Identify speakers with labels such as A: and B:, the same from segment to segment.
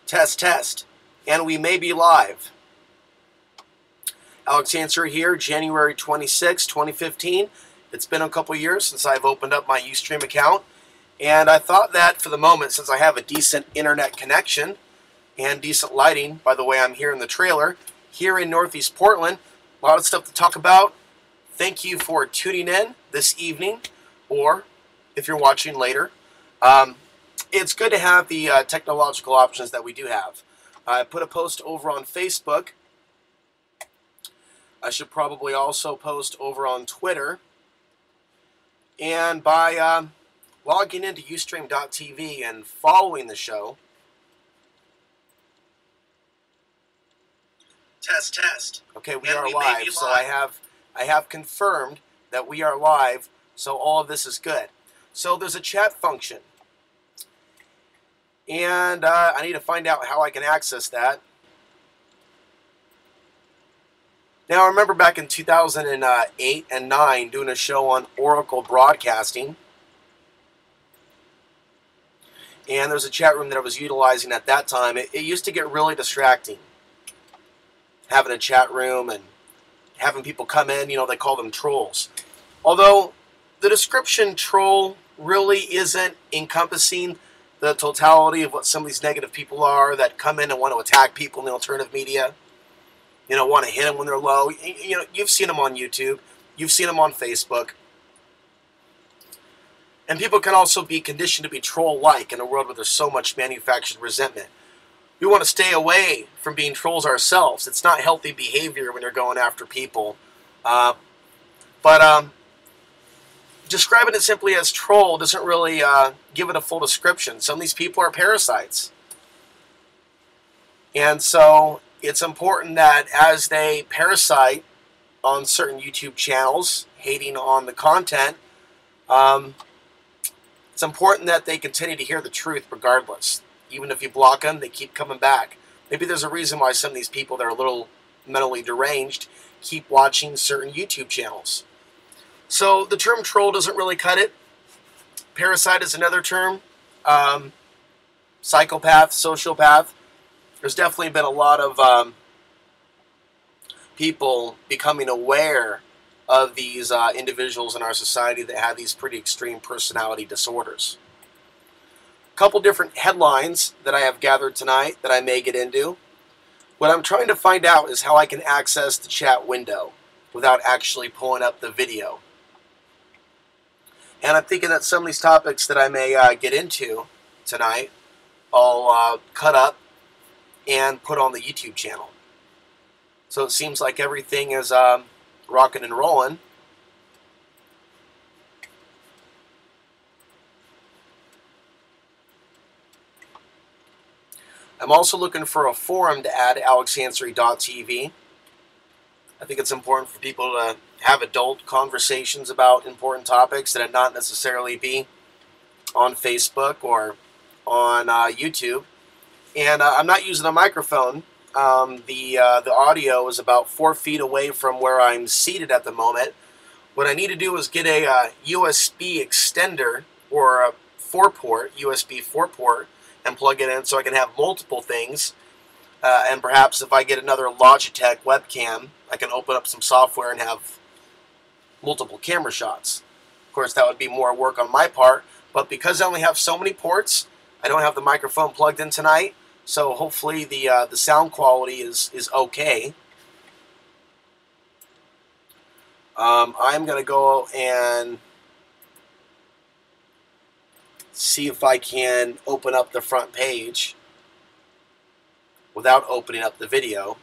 A: Test, test. And we may be live. Alex Answer here, January 26, 2015. It's been a couple years since I've opened up my UStream account. And I thought that for the moment, since I have a decent internet connection and decent lighting, by the way, I'm here in the trailer, here in Northeast Portland, a lot of stuff to talk about. Thank you for tuning in this evening, or if you're watching later. It's good to have the technological options that we do have. I put a post over on Facebook. I should probably also post over on Twitter. And by logging into UStreamTV and following the show. Test, test. Okay, we are live. So I have confirmed that we are live, so all of this is good. So there's a chat function. And I need to find out how I can access that. Now, I remember back in 2008 and 9 doing a show on Oracle Broadcasting. And there's a chat room that I was utilizing at that time. It used to get really distracting. Having a chat room and having people come in, you know, they call them trolls. Although the description troll really isn't encompassing the totality of what some of these negative people are that come in and want to attack people in the alternative media. You know, want to hit them when they're low. You know, you've seen them on YouTube. You've seen them on Facebook. And people can also be conditioned to be troll-like in a world where there's so much manufactured resentment. We want to stay away from being trolls ourselves. It's not healthy behavior when you're going after people. Describing it simply as troll doesn't really give it a full description. Some of these people are parasites. And so it's important that as they parasite on certain YouTube channels, hating on the content, it's important that they continue to hear the truth regardless. Even if you block them, they keep coming back. Maybe there's a reason why some of these people that are a little mentally deranged keep watching certain YouTube channels. So the term troll doesn't really cut it. Parasite is another term. Psychopath, sociopath. There's definitely been a lot of people becoming aware of these individuals in our society that have these pretty extreme personality disorders. A couple different headlines that I have gathered tonight that I may get into. What I'm trying to find out is how I can access the chat window without actually pulling up the video. And I'm thinking that some of these topics that I may get into tonight, I'll cut up and put on the YouTube channel. So it seems like everything is rocking and rolling. I'm also looking for a forum to add alexhansery.tv. I think it's important for people to have adult conversations about important topics that not necessarily be on Facebook or on YouTube. And I'm not using a microphone. The audio is about 4 feet away from where I'm seated at the moment. What I need to do is get a USB extender or a 4-port, USB 4-port, and plug it in so I can have multiple things. And perhaps if I get another Logitech webcam, I can open up some software and have multiple camera shots. Of course, that would be more work on my part, but because I only have so many ports, I don't have the microphone plugged in tonight, so hopefully the sound quality is okay. I'm going to go and see if I can open up the front page without opening up the video.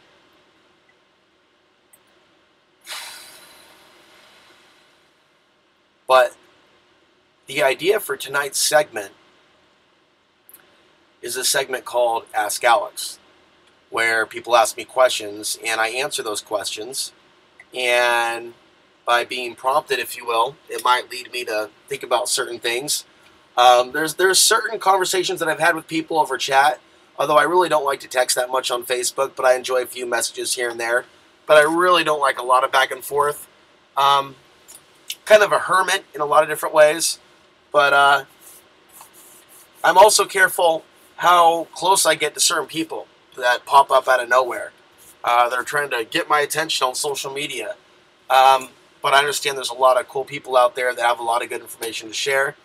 A: But the idea for tonight's segment is a segment called Ask Alex, where people ask me questions and I answer those questions. And by being prompted, if you will, it might lead me to think about certain things. There's certain conversations that I've had with people over chat, although I really don't like to text that much on Facebook, but I enjoy a few messages here and there. But I really don't like a lot of back and forth. Kind of a hermit in a lot of different ways, but I'm also careful how close I get to certain people that pop up out of nowhere. They're trying to get my attention on social media. But I understand there's a lot of cool people out there that have a lot of good information to share.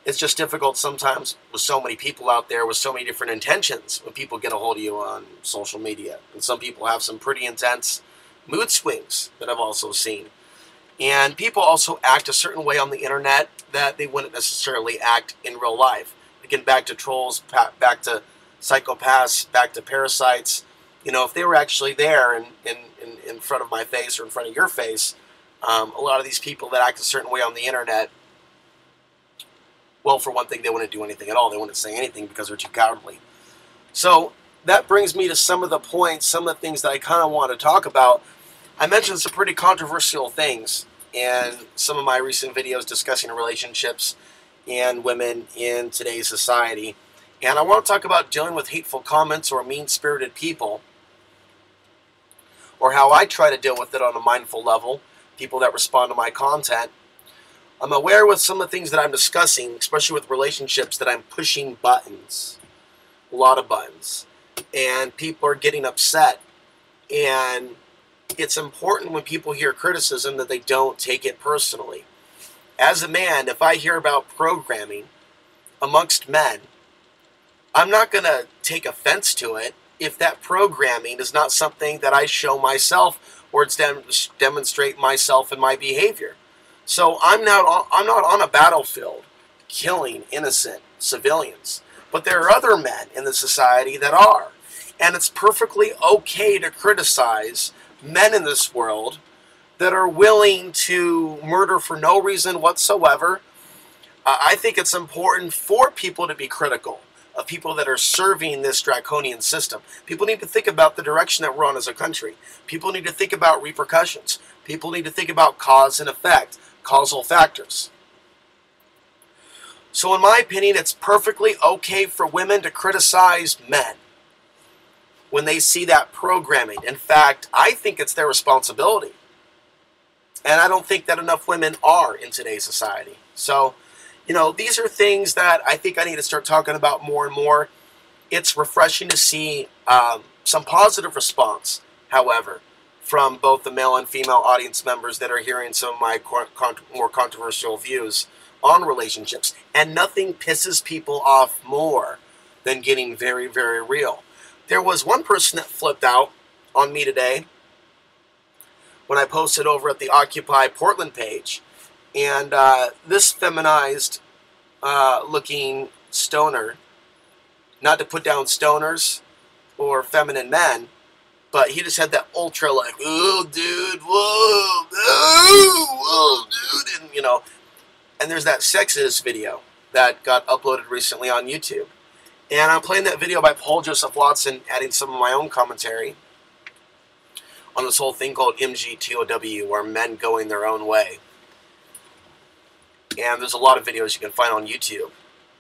A: It's just difficult sometimes with so many people out there with so many different intentions when people get a hold of you on social media. And some people have some pretty intense mood swings that I've also seen. And people also act a certain way on the internet that they wouldn't necessarily act in real life. Again, back to trolls, back to psychopaths, back to parasites. You know, if they were actually there in front of my face or in front of your face, a lot of these people that act a certain way on the internet, well, for one thing, they wouldn't do anything at all. They wouldn't say anything because they're too cowardly. So that brings me to some of the points, some of the things that I kind of want to talk about. I mentioned some pretty controversial things in some of my recent videos discussing relationships and women in today's society. And I want to talk about dealing with hateful comments or mean-spirited people, or how I try to deal with it on a mindful level, people that respond to my content. I'm aware with some of the things that I'm discussing, especially with relationships, that I'm pushing buttons, a lot of buttons, and people are getting upset. And it's important when people hear criticism that they don't take it personally. As a man, if I hear about programming amongst men, I'm not going to take offense to it if that programming is not something that I show myself or demonstrate myself and my behavior. So I'm not on a battlefield killing innocent civilians, but there are other men in the society that are. And it's perfectly okay to criticize men in this world that are willing to murder for no reason whatsoever. I think it's important for people to be critical of people that are serving this draconian system. People need to think about the direction that we're on as a country. People need to think about repercussions. People need to think about cause and effect, causal factors. So in my opinion, it's perfectly okay for women to criticize men when they see that programming. In fact, I think it's their responsibility. And I don't think that enough women are in today's society. So, you know, these are things that I think I need to start talking about more and more. It's refreshing to see some positive response, however, from both the male and female audience members that are hearing some of my more controversial views on relationships. And nothing pisses people off more than getting very, very real. There was one person that flipped out on me today when I posted over at the Occupy Portland page. And this feminized looking stoner, not to put down stoners or feminine men, but he just had that ultra like, oh, dude, whoa, whoa, dude, and, you know, and there's that sexist video that got uploaded recently on YouTube. And I'm playing that video by Paul Joseph Watson, adding some of my own commentary on this whole thing called MGTOW, or men going their own way. And there's a lot of videos you can find on YouTube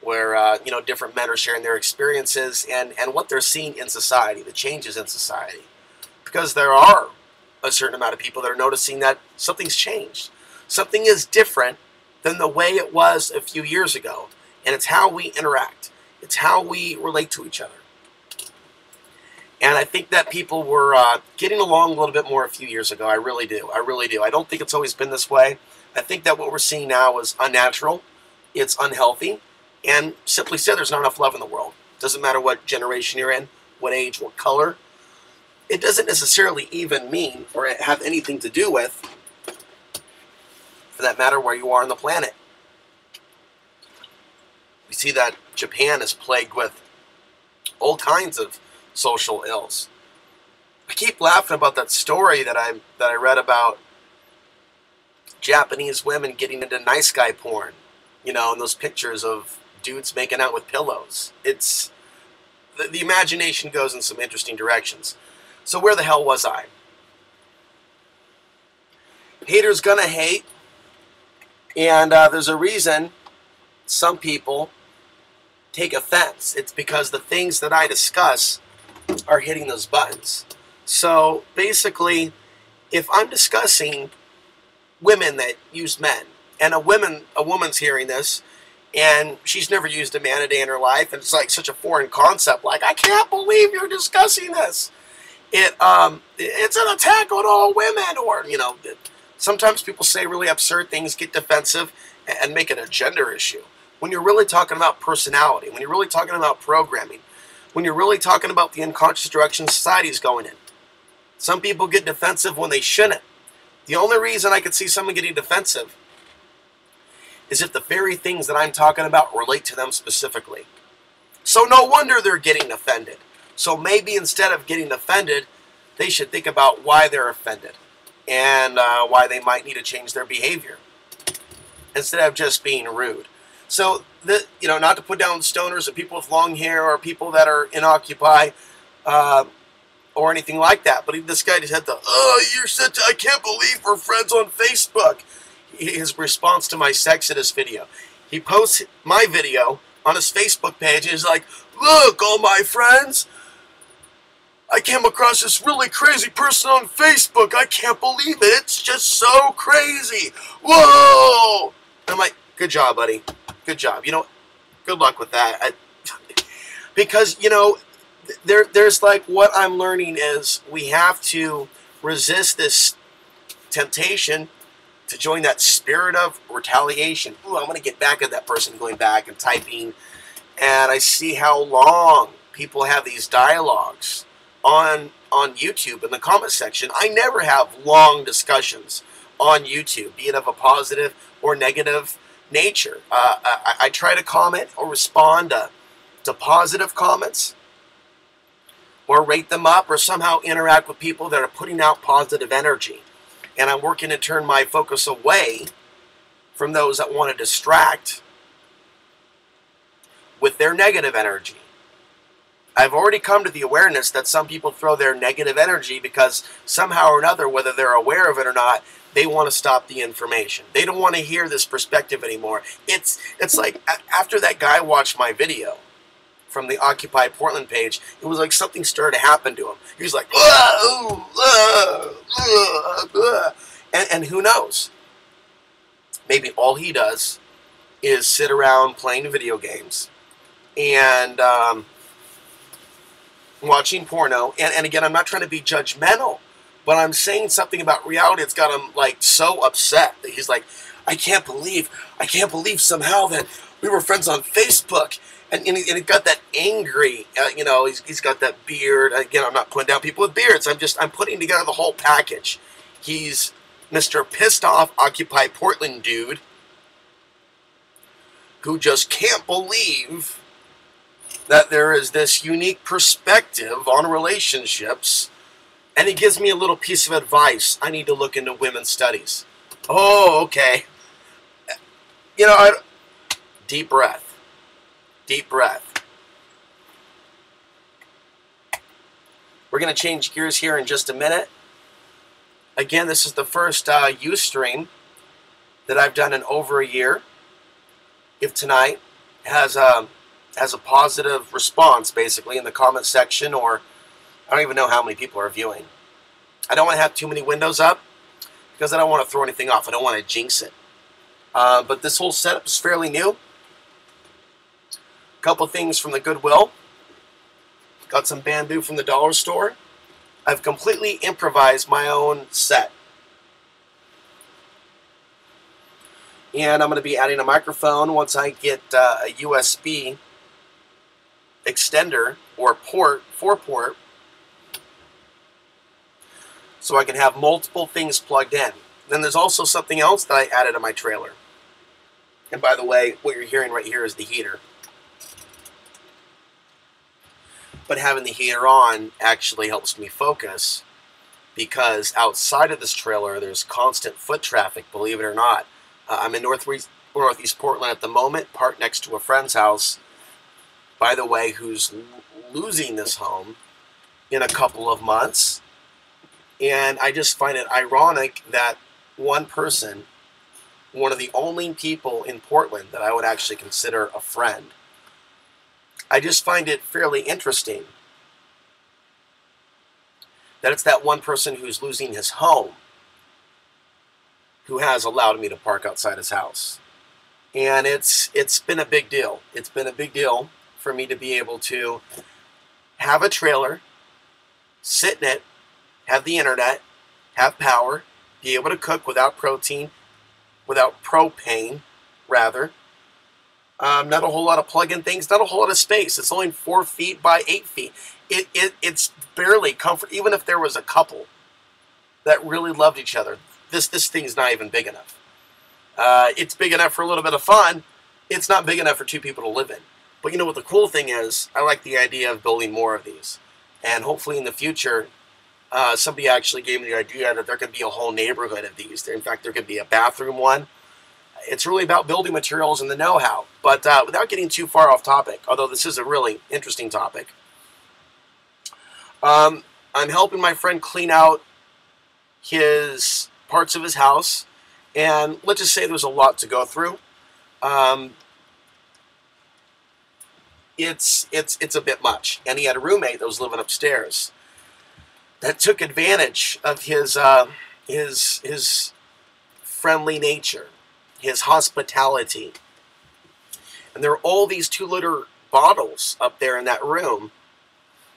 A: where, you know, different men are sharing their experiences and what they're seeing in society, the changes in society. Because there are a certain amount of people that are noticing that something's changed. Something is different than the way it was a few years ago. And it's how we interact. It's how we relate to each other. And I think that people were getting along a little bit more a few years ago. I really do. I really do. I don't think it's always been this way. I think that what we're seeing now is unnatural. It's unhealthy. And simply said, there's not enough love in the world. Doesn't matter what generation you're in, what age, what color. It doesn't necessarily even mean or have anything to do with, for that matter, where you are on the planet. We see that Japan is plagued with all kinds of social ills. I keep laughing about that story that I read about Japanese women getting into nice guy porn, you know, and those pictures of dudes making out with pillows. It's the imagination goes in some interesting directions. So where the hell was I? Haters gonna hate, and there's a reason some people take offense. It's because the things that I discuss are hitting those buttons. So basically, if I'm discussing women that use men, and a woman's hearing this, and she's never used a man a day in her life, and it's like such a foreign concept. Like, I can't believe you're discussing this. It's an attack on all women, or sometimes people say really absurd things, get defensive, and make it a gender issue. When you're really talking about personality, when you're really talking about programming, when you're really talking about the unconscious direction society's going in. Some people get defensive when they shouldn't. The only reason I could see someone getting defensive is if the very things that I'm talking about relate to them specifically. So no wonder they're getting offended. So maybe instead of getting offended, they should think about why they're offended and why they might need to change their behavior instead of just being rude. So, not to put down stoners or people with long hair or people that are in Occupy or anything like that. But this guy just had I can't believe we're friends on Facebook. His response to my Sexodus video. He posts my video on his Facebook page and he's like, look, all my friends, I came across this really crazy person on Facebook. I can't believe it. It's just so crazy. Whoa! I'm like, good job, buddy. Good job. Good luck with that. Because, there's like what I'm learning is we have to resist this temptation to join that spirit of retaliation. Ooh, I'm going to get back at that person, going back and typing. And I see how long people have these dialogues on YouTube in the comment section. I never have long discussions on YouTube, be it of a positive or negative nature. I try to comment or respond to positive comments or rate them up or somehow interact with people that are putting out positive energy. And I'm working to turn my focus away from those that want to distract with their negative energy. I've already come to the awareness that some people throw their negative energy because somehow or another, whether they're aware of it or not, they want to stop the information. They don't want to hear this perspective anymore. It's like after that guy watched my video from the Occupy Portland page, it was like something started to happen to him. He was like, and who knows? Maybe all he does is sit around playing video games and watching porno. And again, I'm not trying to be judgmental, but I'm saying something about reality that's got him like so upset that he's like, I can't believe somehow that we were friends on Facebook. And he got that angry, he's got that beard. Again, I'm not putting down people with beards. I'm putting together the whole package. He's Mr. Pissed Off Occupy Portland dude who just can't believe that there is this unique perspective on relationships. And he gives me a little piece of advice. I need to look into women's studies. Oh, okay. Deep breath. Deep breath. We're going to change gears here in just a minute. Again, this is the first Ustream that I've done in over a year. If tonight has a positive response, basically, in the comment section, or I don't even know how many people are viewing. I don't want to have too many windows up because I don't want to throw anything off. I don't want to jinx it. But this whole setup is fairly new. Couple things from the Goodwill. Got some bamboo from the dollar store. I've completely improvised my own set. And I'm going to be adding a microphone once I get a USB extender or port, 4-port, so I can have multiple things plugged in. Then there's also something else that I added to my trailer. And by the way, what you're hearing right here is the heater. But having the heater on actually helps me focus because outside of this trailer there's constant foot traffic, believe it or not. I'm in Northeast Portland at the moment, parked next to a friend's house, by the way, who's losing this home in a couple of months. And I just find it ironic that one person, one of the only people in Portland that I would actually consider a friend, I just find it fairly interesting that it's that one person who's losing his home who has allowed me to park outside his house. And it's been a big deal. It's been a big deal for me to be able to have a trailer, sit in it, have the internet, have power, be able to cook without propane, rather. Not a whole lot of plug-in things, not a whole lot of space. It's only 4 feet by 8 feet. It's barely comfort. Even if there was a couple that really loved each other, this thing's not even big enough. It's big enough for a little bit of fun. It's not big enough for 2 people to live in. But you know what the cool thing is? I like the idea of building more of these. And hopefully in the future, somebody actually gave me the idea that there could be a whole neighborhood of these. In fact, there could be a bathroom one. It's really about building materials and the know-how. But without getting too far off topic, although this is a really interesting topic, I'm helping my friend clean out his parts of his house. And let's just say there's a lot to go through. It's a bit much. And he had a roommate that was living upstairs that took advantage of his friendly nature, his hospitality. And there are all these 2-liter bottles up there in that room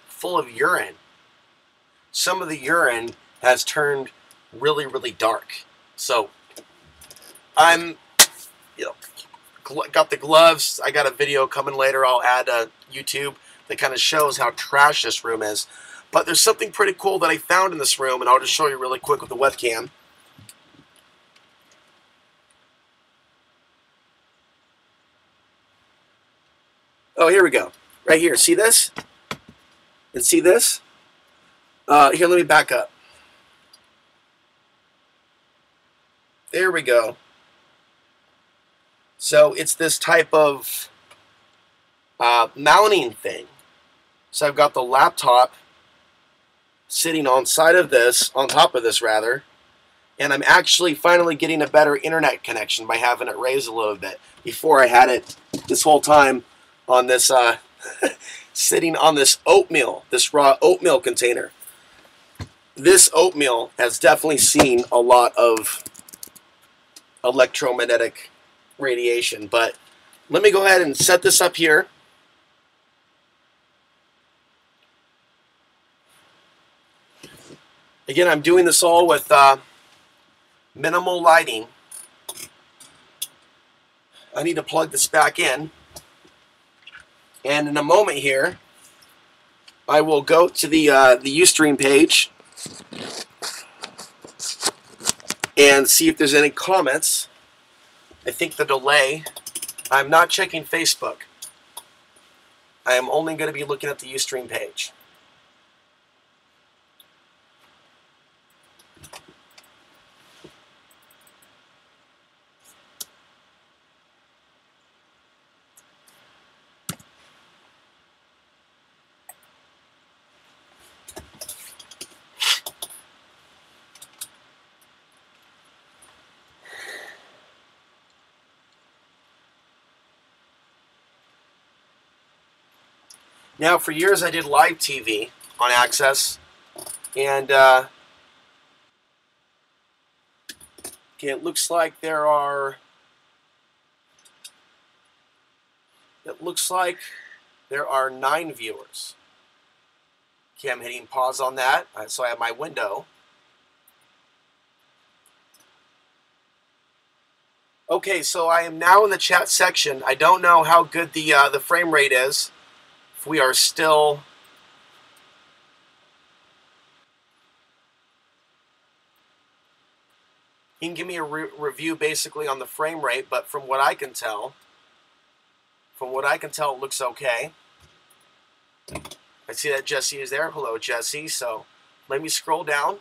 A: full of urine. Some of the urine has turned really, really dark. So I'm, got the gloves. I got a video coming later I'll add to YouTube that kind of shows how trash this room is. But there's something pretty cool that I found in this room, and I'll just show you really quick with the webcam. Oh, here we go. Right here. See this? And see this? Here, let me back up. There we go. So it's this type of mounting thing. So I've got the laptop sitting on top of this rather, and I'm actually finally getting a better internet connection by having it raised a little bit. Before I had it this whole time on this sitting on this oatmeal, this raw oatmeal container. This oatmeal has definitely seen a lot of electromagnetic radiation, but let me go ahead and set this up here. Again, I'm doing this all with minimal lighting. I need to plug this back in, and in a moment here I will go to the Ustream page and see if there's any comments. I think the delay, I'm not checking Facebook. I am only going to be looking at the Ustream page. Now, for years I did live TV on Access, and okay, it looks like there are 9 viewers. Okay, I'm hitting pause on that, so I have my window. Okay, so I am now in the chat section. I don't know how good the frame rate is. We are still you can give me a review basically on the frame rate, but from what I can tell it looks okay. I see that Jesse is there. Hello, Jesse. So let me scroll down.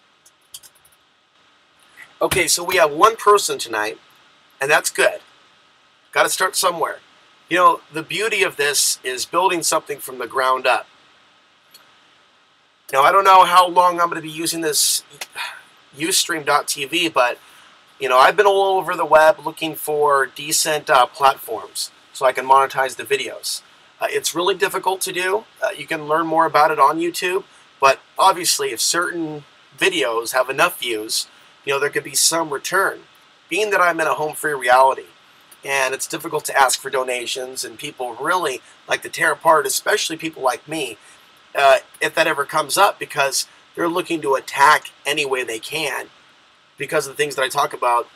A: Okay, so we have 1 person tonight, and that's good. Got to start somewhere. You know, the beauty of this is building something from the ground up. Now, I don't know how long I'm going to be using this UStreamTV, but, you know, I've been all over the web looking for decent platforms so I can monetize the videos. It's really difficult to do. You can learn more about it on YouTube, but obviously if certain videos have enough views, you know, there could be some return. Being that I'm in a home-free reality, and it's difficult to ask for donations, and people really like to tear apart, especially people like me, if that ever comes up, because they're looking to attack any way they can, because of the things that I talk about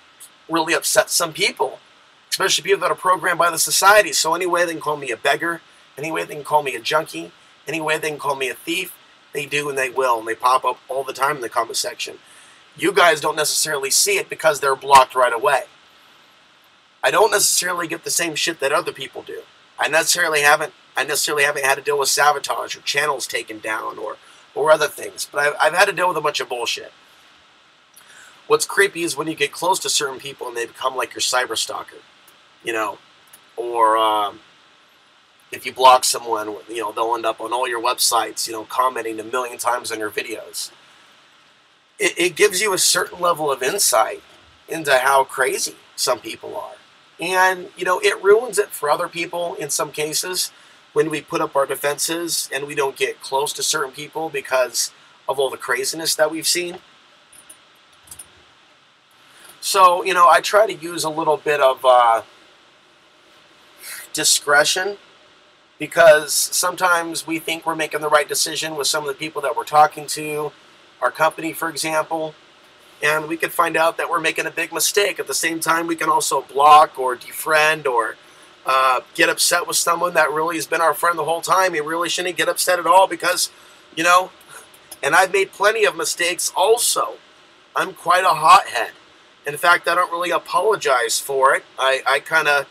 A: really upset some people, especially people that are programmed by the society. So any way they can call me a beggar, any way they can call me a junkie, any way they can call me a thief, they do and they will, and they pop up all the time in the comment section. You guys don't necessarily see it because they're blocked right away. I don't necessarily get the same shit that other people do. I necessarily haven't had to deal with sabotage or channels taken down or other things, but I've had to deal with a bunch of bullshit. What's creepy is when you get close to certain people and they become like your cyber stalker, you know, or if you block someone, you know, they'll end up on all your websites, you know, commenting 1 million times on your videos. It gives you a certain level of insight into how crazy some people are. And, you know, it ruins it for other people in some cases when we put up our defenses and we don't get close to certain people because of all the craziness that we've seen. So, you know, I try to use a little bit of discretion, because sometimes we think we're making the right decision with some of the people that we're talking to, our company, for example, and we could find out that we're making a big mistake. At the same time, we can also block or defriend or get upset with someone that really has been our friend the whole time. You really shouldn't get upset at all because, you know, and I've made plenty of mistakes also. I'm quite a hothead. In fact, I don't really apologize for it. I kind of,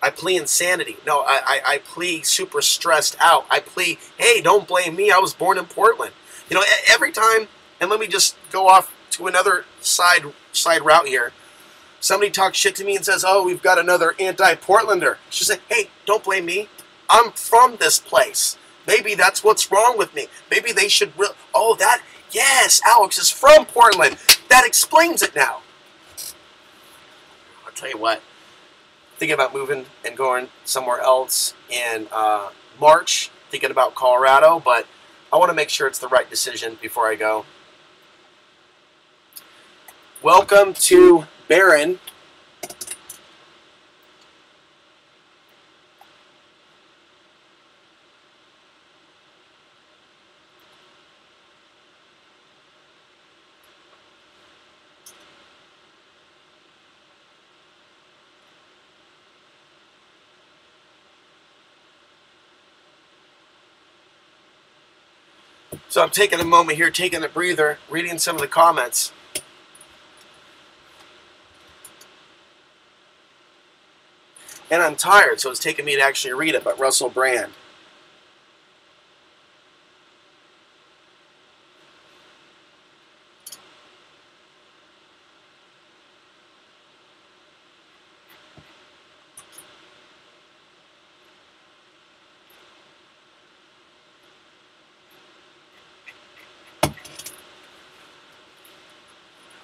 A: I plea insanity. No, I plea super stressed out. I plea, hey, don't blame me. I was born in Portland. You know, every time, and let me just go off to another side route here. Somebody talks shit to me and says, oh, we've got another anti-Portlander. Just say, hey, don't blame me. I'm from this place. Maybe that's what's wrong with me. Maybe they should, oh, that, yes, Alex is from Portland. That explains it now. I'll tell you what. Thinking about moving and going somewhere else in March. Thinking about Colorado, but I want to make sure it's the right decision before I go. Welcome to Baron. So I'm taking a moment here, taking a breather, reading some of the comments. And I'm tired, so it's taking me to actually read it, but Russell Brand.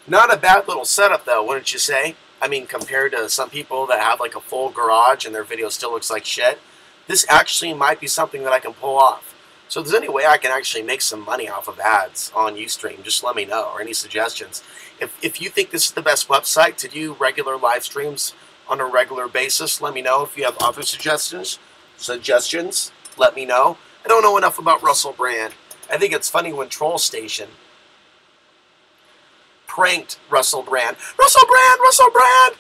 A: Not a bad little setup, though, wouldn't you say? I mean, compared to some people that have like a full garage and their video still looks like shit, this actually might be something that I can pull off. So if there's any way I can actually make some money off of ads on Ustream, just let me know, or any suggestions. If you think this is the best website to do regular live streams on a regular basis, let me know. If you have other suggestions, let me know. I don't know enough about Russell Brand. I think it's funny when Troll Station pranked Russell Brand. Russell Brand!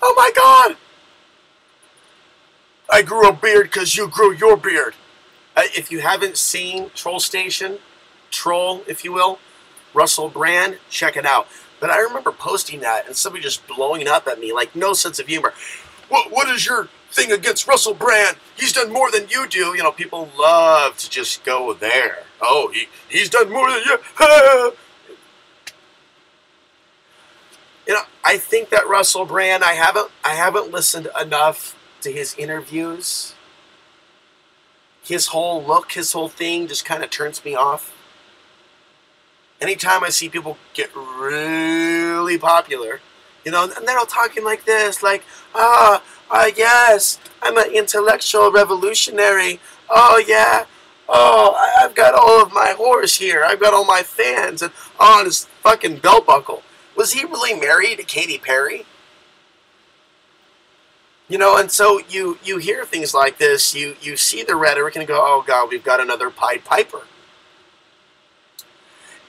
A: Oh my God! I grew a beard because you grew your beard. If you haven't seen Troll Station, Troll, if you will, Russell Brand, check it out. But I remember posting that and somebody just blowing up at me, like no sense of humor. What is your thing against Russell Brand? He's done more than you do. You know, people love to just go there. Oh, he's done more than you. You know, I think that Russell Brand, I haven't listened enough to his interviews. His whole look, his whole thing just kind of turns me off. Anytime I see people get really popular, you know, and they're all talking like this, like, yes, I'm an intellectual revolutionary. Oh, yeah. Oh, I've got all of my whores here. I've got all my fans. And on his fucking belt buckle. Was he really married to Katy Perry? And so you hear things like this, you see the rhetoric and go, oh God, we've got another Pied Piper.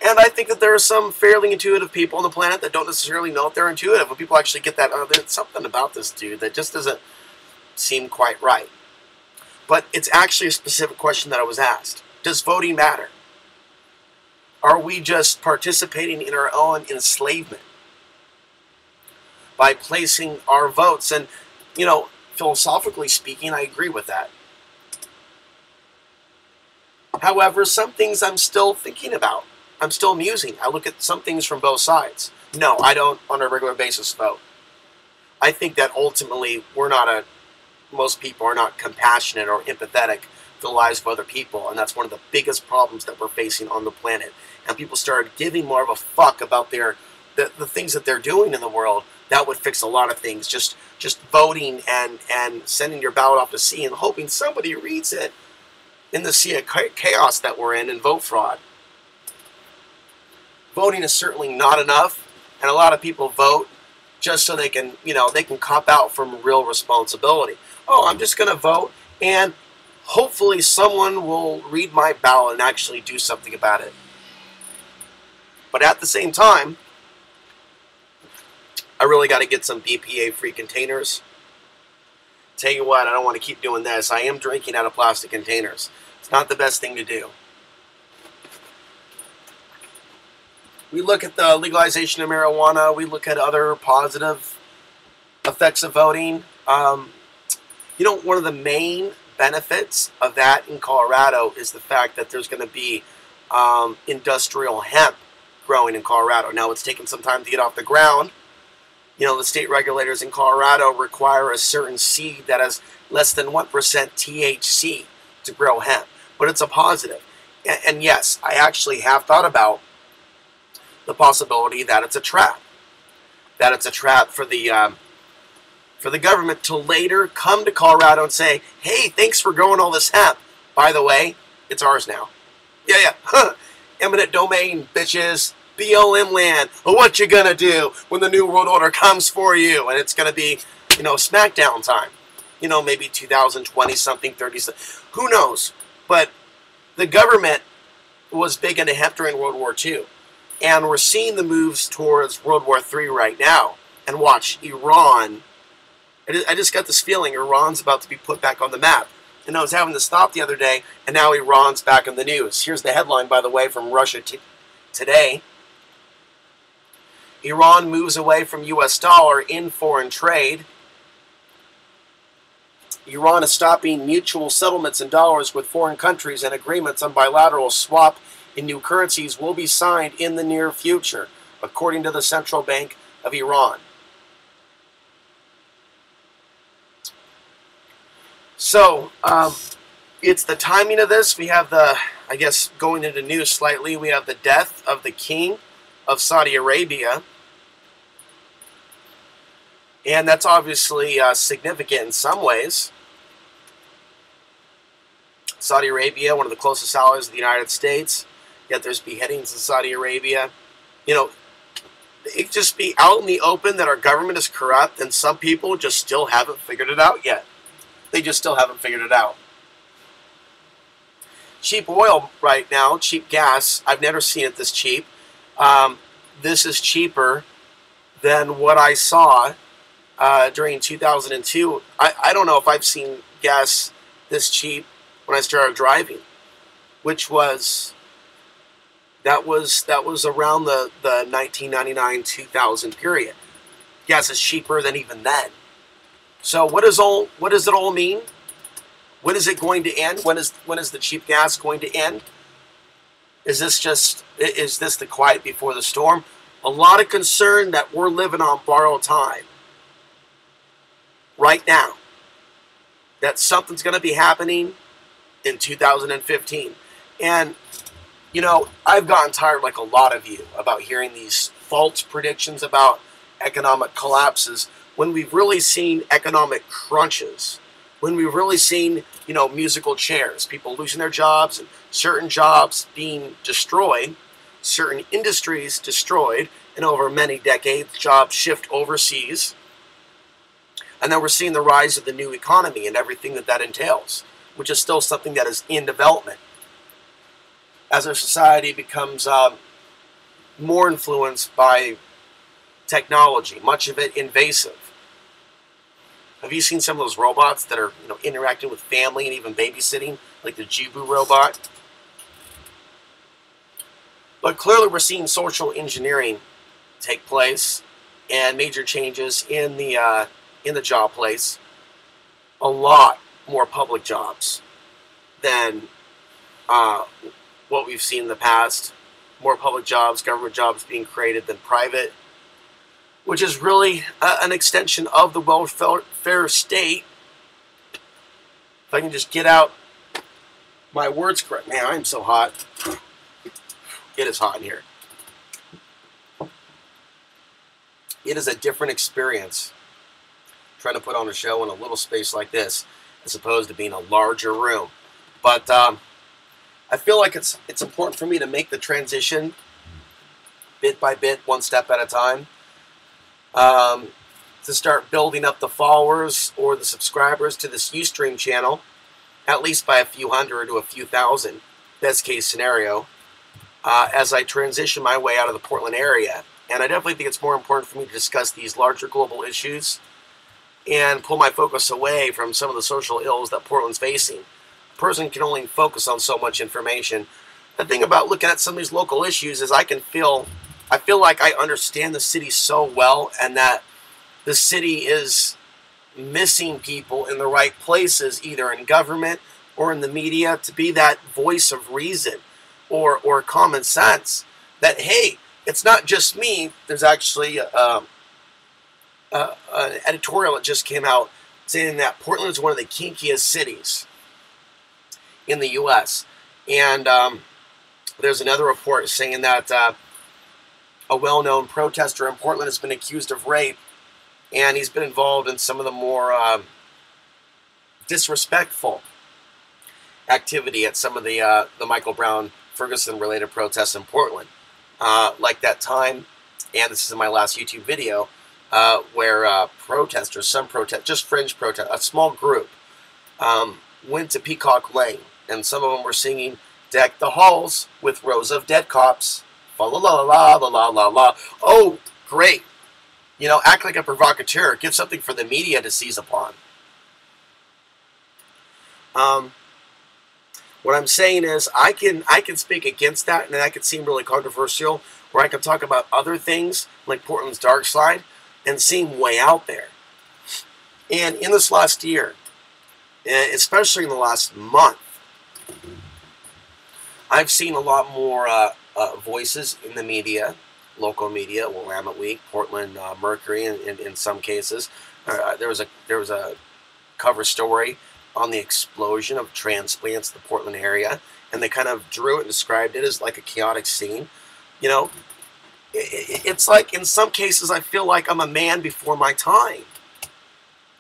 A: And I think that there are some fairly intuitive people on the planet that don't necessarily know if they're intuitive. When people actually get that, oh, there's something about this dude that just doesn't seem quite right. But it's actually a specific question that I was asked. Does voting matter? Are we just participating in our own enslavement by placing our votes? And, philosophically speaking, I agree with that. However, some things I'm still thinking about. I'm still musing. I look at some things from both sides. No, I don't on a regular basis vote. I think that ultimately most people are not compassionate or empathetic to the lives of other people, and that's one of the biggest problems that we're facing on the planet. And people started giving more of a fuck about the things that they're doing in the world. That would fix a lot of things. Just voting and sending your ballot off to sea and hoping somebody reads it in the sea of chaos that we're in and vote fraud. Voting is certainly not enough, and a lot of people vote just so they can cop out from real responsibility. Oh, I'm just going to vote, and hopefully someone will read my ballot and actually do something about it. But at the same time, I really got to get some BPA-free containers. Tell you what, I don't want to keep doing this. I am drinking out of plastic containers. It's not the best thing to do. We look at the legalization of marijuana. We look at other positive effects of voting. One of the main benefits of that in Colorado is the fact that there's going to be industrial hemp growing in Colorado. Now, it's taken some time to get off the ground. The state regulators in Colorado require a certain seed that has less than 1% THC to grow hemp. But it's a positive. And yes, I actually have thought about the possibility that it's a trap. That it's a trap for the government to later come to Colorado and say, hey, thanks for growing all this hemp. By the way, it's ours now. Yeah. Eminent domain, bitches. BLM land. Well, what you gonna do when the New World Order comes for you? And it's gonna be, smackdown time. Maybe 2020 something, 30 something. Who knows? But the government was big into hemp during World War II. And we're seeing the moves towards World War III right now. And watch, Iran. I just got this feeling Iran's about to be put back on the map. And I was having to stop the other day, and now Iran's back in the news. Here's the headline, by the way, from Russia Today. Iran moves away from U.S. dollar in foreign trade. Iran is stopping mutual settlements in dollars with foreign countries, and agreements on bilateral swap in new currencies will be signed in the near future, according to the Central Bank of Iran. So, it's the timing of this. We have going into news slightly, we have the death of the king of Saudi Arabia. And that's obviously significant in some ways. Saudi Arabia, one of the closest allies of the United States, yet there's beheadings in Saudi Arabia. It just be out in the open that our government is corrupt, and some people just still haven't figured it out yet. They just still haven't figured it out. Cheap oil right now, cheap gas, I've never seen it this cheap. This is cheaper than what I saw during 2002. I don't know if I've seen gas this cheap when I started driving, which was that was around the 1999-2000 period. Gas is cheaper than even then. So what does it all mean? When is it going to end? When is the cheap gas going to end? Is this the quiet before the storm? A lot of concern that we're living on borrowed time right now. That something's going to be happening in 2015. And, I've gotten tired, like a lot of you, about hearing these false predictions about economic collapses when we've really seen economic crunches, when we've really seen, musical chairs, people losing their jobs and certain jobs being destroyed, certain industries destroyed, and over many decades, jobs shift overseas. And then we're seeing the rise of the new economy and everything that that entails, which is still something that is in development. As our society becomes more influenced by technology, much of it invasive. Have you seen some of those robots that are, interacting with family and even babysitting, like the Jibu robot? But clearly we're seeing social engineering take place and major changes in the job place. A lot more public jobs than what we've seen in the past. More public jobs, government jobs being created than private, which is really an extension of the welfare state. If I can just get out my words correct. Man, I'm so hot. It is hot in here. It is a different experience trying to put on a show in a little space like this as opposed to being a larger room. But I feel like it's important for me to make the transition bit by bit, one step at a time, to start building up the followers or the subscribers to this Ustream channel, at least by a few hundred to a few thousand, best case scenario, as I transition my way out of the Portland area. And I definitely think it's more important for me to discuss these larger global issues and pull my focus away from some of the social ills that Portland's facing. A person can only focus on so much information. The thing about looking at some of these local issues is I feel like I understand the city so well, and that the city is missing people in the right places, either in government or in the media, to be that voice of reason or common sense. That, hey, it's not just me. There's actually an editorial that just came out saying that Portland is one of the kinkiest cities in the U.S. And there's another report saying that a well-known protester in Portland has been accused of rape, and he's been involved in some of the more disrespectful activity at some of the Michael Brown Ferguson-related protests in Portland. Like that time, and this is in my last YouTube video, where protesters, just fringe protest, a small group, went to Peacock Lane, and some of them were singing "Deck the Halls with Rows of Dead Cops." Fa la la la la la la la. Oh, great! Act like a provocateur. Give something for the media to seize upon. What I'm saying is, I can speak against that, and that could seem really controversial. Or I can talk about other things like Portland's dark side and seem way out there. And in this last year, especially in the last month, I've seen a lot more voices in the media, local media, Willamette Week, Portland Mercury, in some cases. There was a cover story on the explosion of transplants in the Portland area, and they kind of drew it and described it as like a chaotic scene. It's like, in some cases, I feel like I'm a man before my time,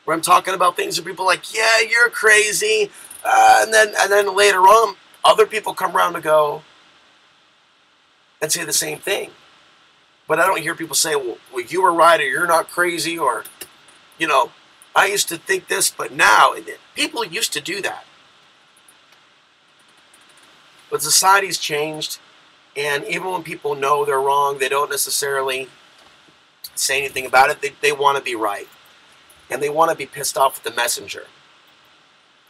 A: where I'm talking about things and people are like, yeah, you're crazy, and then later on, other people come around to go and say the same thing. But I don't hear people say, well, you were right, or you're not crazy, or, I used to think this, but now, people used to do that. But society's changed, and even when people know they're wrong, they don't necessarily say anything about it. They want to be right, and they want to be pissed off at the messenger.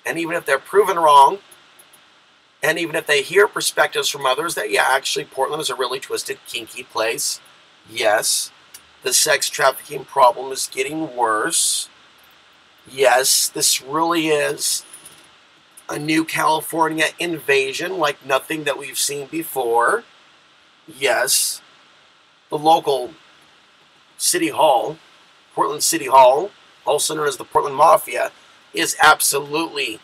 A: And even if they're proven wrong, and even if they hear perspectives from others that, yeah, actually Portland is a really twisted, kinky place. Yes, the sex trafficking problem is getting worse. Yes, this really is a new California invasion like nothing that we've seen before. Yes, the local city hall, Portland City Hall, also known as the Portland Mafia, is absolutely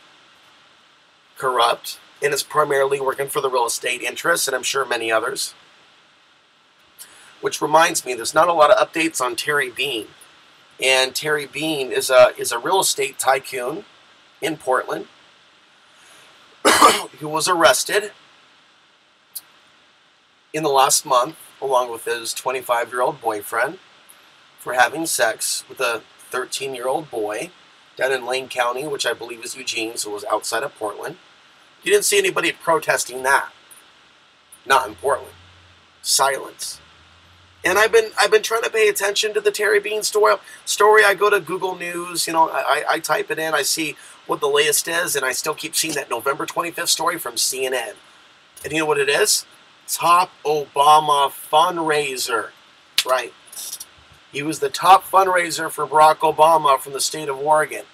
A: corrupt and is primarily working for the real estate interests, and I'm sure many others. Which reminds me, there's not a lot of updates on Terry Bean. And Terry Bean is a real estate tycoon in Portland who was arrested in the last month, along with his 25-year-old boyfriend, for having sex with a 13-year-old boy down in Lane County, which I believe is Eugene, so it was outside of Portland. You didn't see anybody protesting that. Not in Portland. Silence. And I've been trying to pay attention to the Terry Bean story. I go to Google News, I type it in, I see what the latest is, and I still keep seeing that November 25th story from CNN. And you know what it is? Top Obama fundraiser. Right. He was the top fundraiser for Barack Obama from the state of Oregon.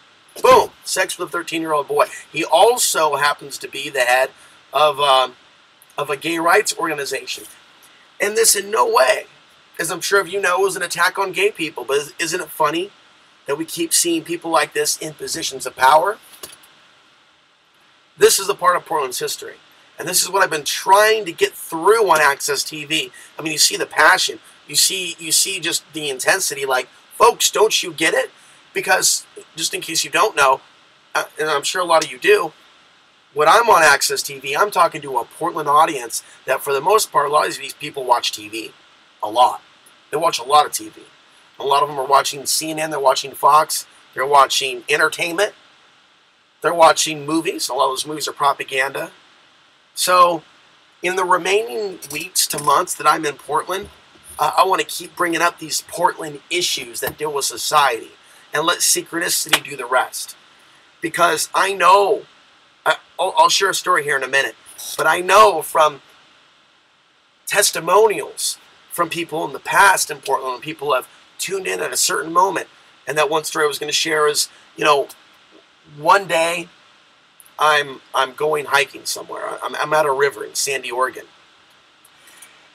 A: Boom! Sex with a 13-year-old boy. He also happens to be the head of a gay rights organization. And this in no way, as I'm sure if you know, is an attack on gay people. But isn't it funny that we keep seeing people like this in positions of power? This is a part of Portland's history. And this is what I've been trying to get through on Access TV. I mean, you see the passion. You see just the intensity. Like, folks, don't you get it? Because, just in case you don't know, and I'm sure a lot of you do, when I'm on Access TV, I'm talking to a Portland audience that, for the most part, a lot of these people watch TV. A lot. They watch a lot of TV. A lot of them are watching CNN. They're watching Fox. They're watching entertainment. They're watching movies. A lot of those movies are propaganda. So, in the remaining weeks to months that I'm in Portland, I want to keep bringing up these Portland issues that deal with society and let synchronicity do the rest. Because I know, I'll share a story here in a minute, but I know from testimonials from people in the past in Portland, when people have tuned in at a certain moment. And that one story I was going to share is, one day I'm going hiking somewhere. I'm at a river in Sandy, Oregon.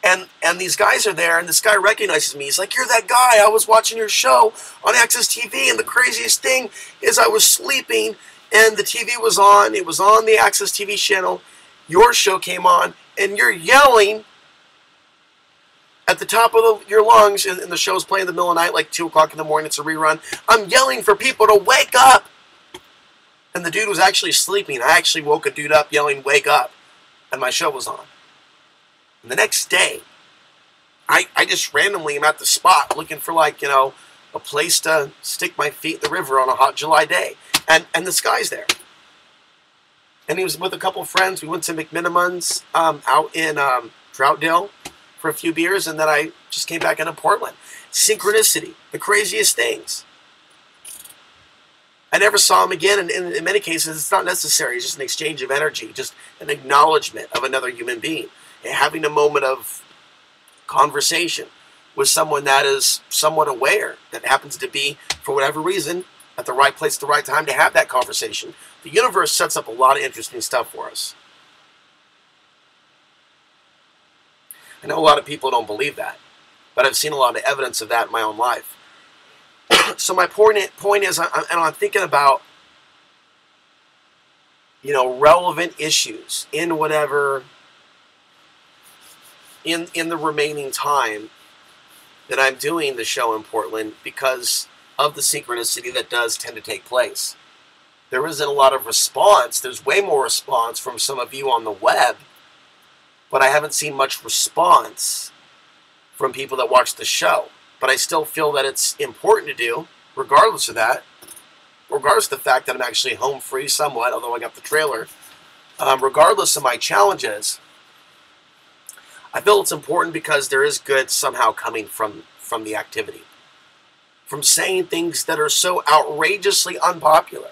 A: And these guys are there, and this guy recognizes me. He's like, "You're that guy. I was watching your show on Access TV, and the craziest thing is I was sleeping, and the TV was on. It was on the Access TV channel. Your show came on, and you're yelling at the top of your lungs, and the show's playing in the middle of the night, like 2 o'clock in the morning. It's a rerun. I'm yelling for people to wake up." And the dude was actually sleeping. I actually woke a dude up yelling, "Wake up," and my show was on. And the next day, I just randomly am at the spot looking for, a place to stick my feet in the river on a hot July day. And this guy's there. And he was with a couple of friends. We went to McMiniman's out in Troutdale for a few beers, and then I just came back into Portland. Synchronicity, the craziest things. I never saw him again, and in many cases, it's not necessary. It's just an exchange of energy, just an acknowledgement of another human being. And having a moment of conversation with someone that is somewhat aware, that happens to be, for whatever reason, at the right place at the right time to have that conversation. The universe sets up a lot of interesting stuff for us. I know a lot of people don't believe that, but I've seen a lot of evidence of that in my own life. So my point is, I'm thinking about, relevant issues in whatever, in the remaining time that I'm doing the show in Portland, because of the synchronicity that does tend to take place. There isn't a lot of response. There's way more response from some of you on the web, but I haven't seen much response from people that watch the show. But I still feel that it's important to do, regardless of that, regardless of the fact that I'm actually home free somewhat, although I got the trailer, regardless of my challenges. I feel it's important because there is good somehow coming from the activity. From saying things that are so outrageously unpopular.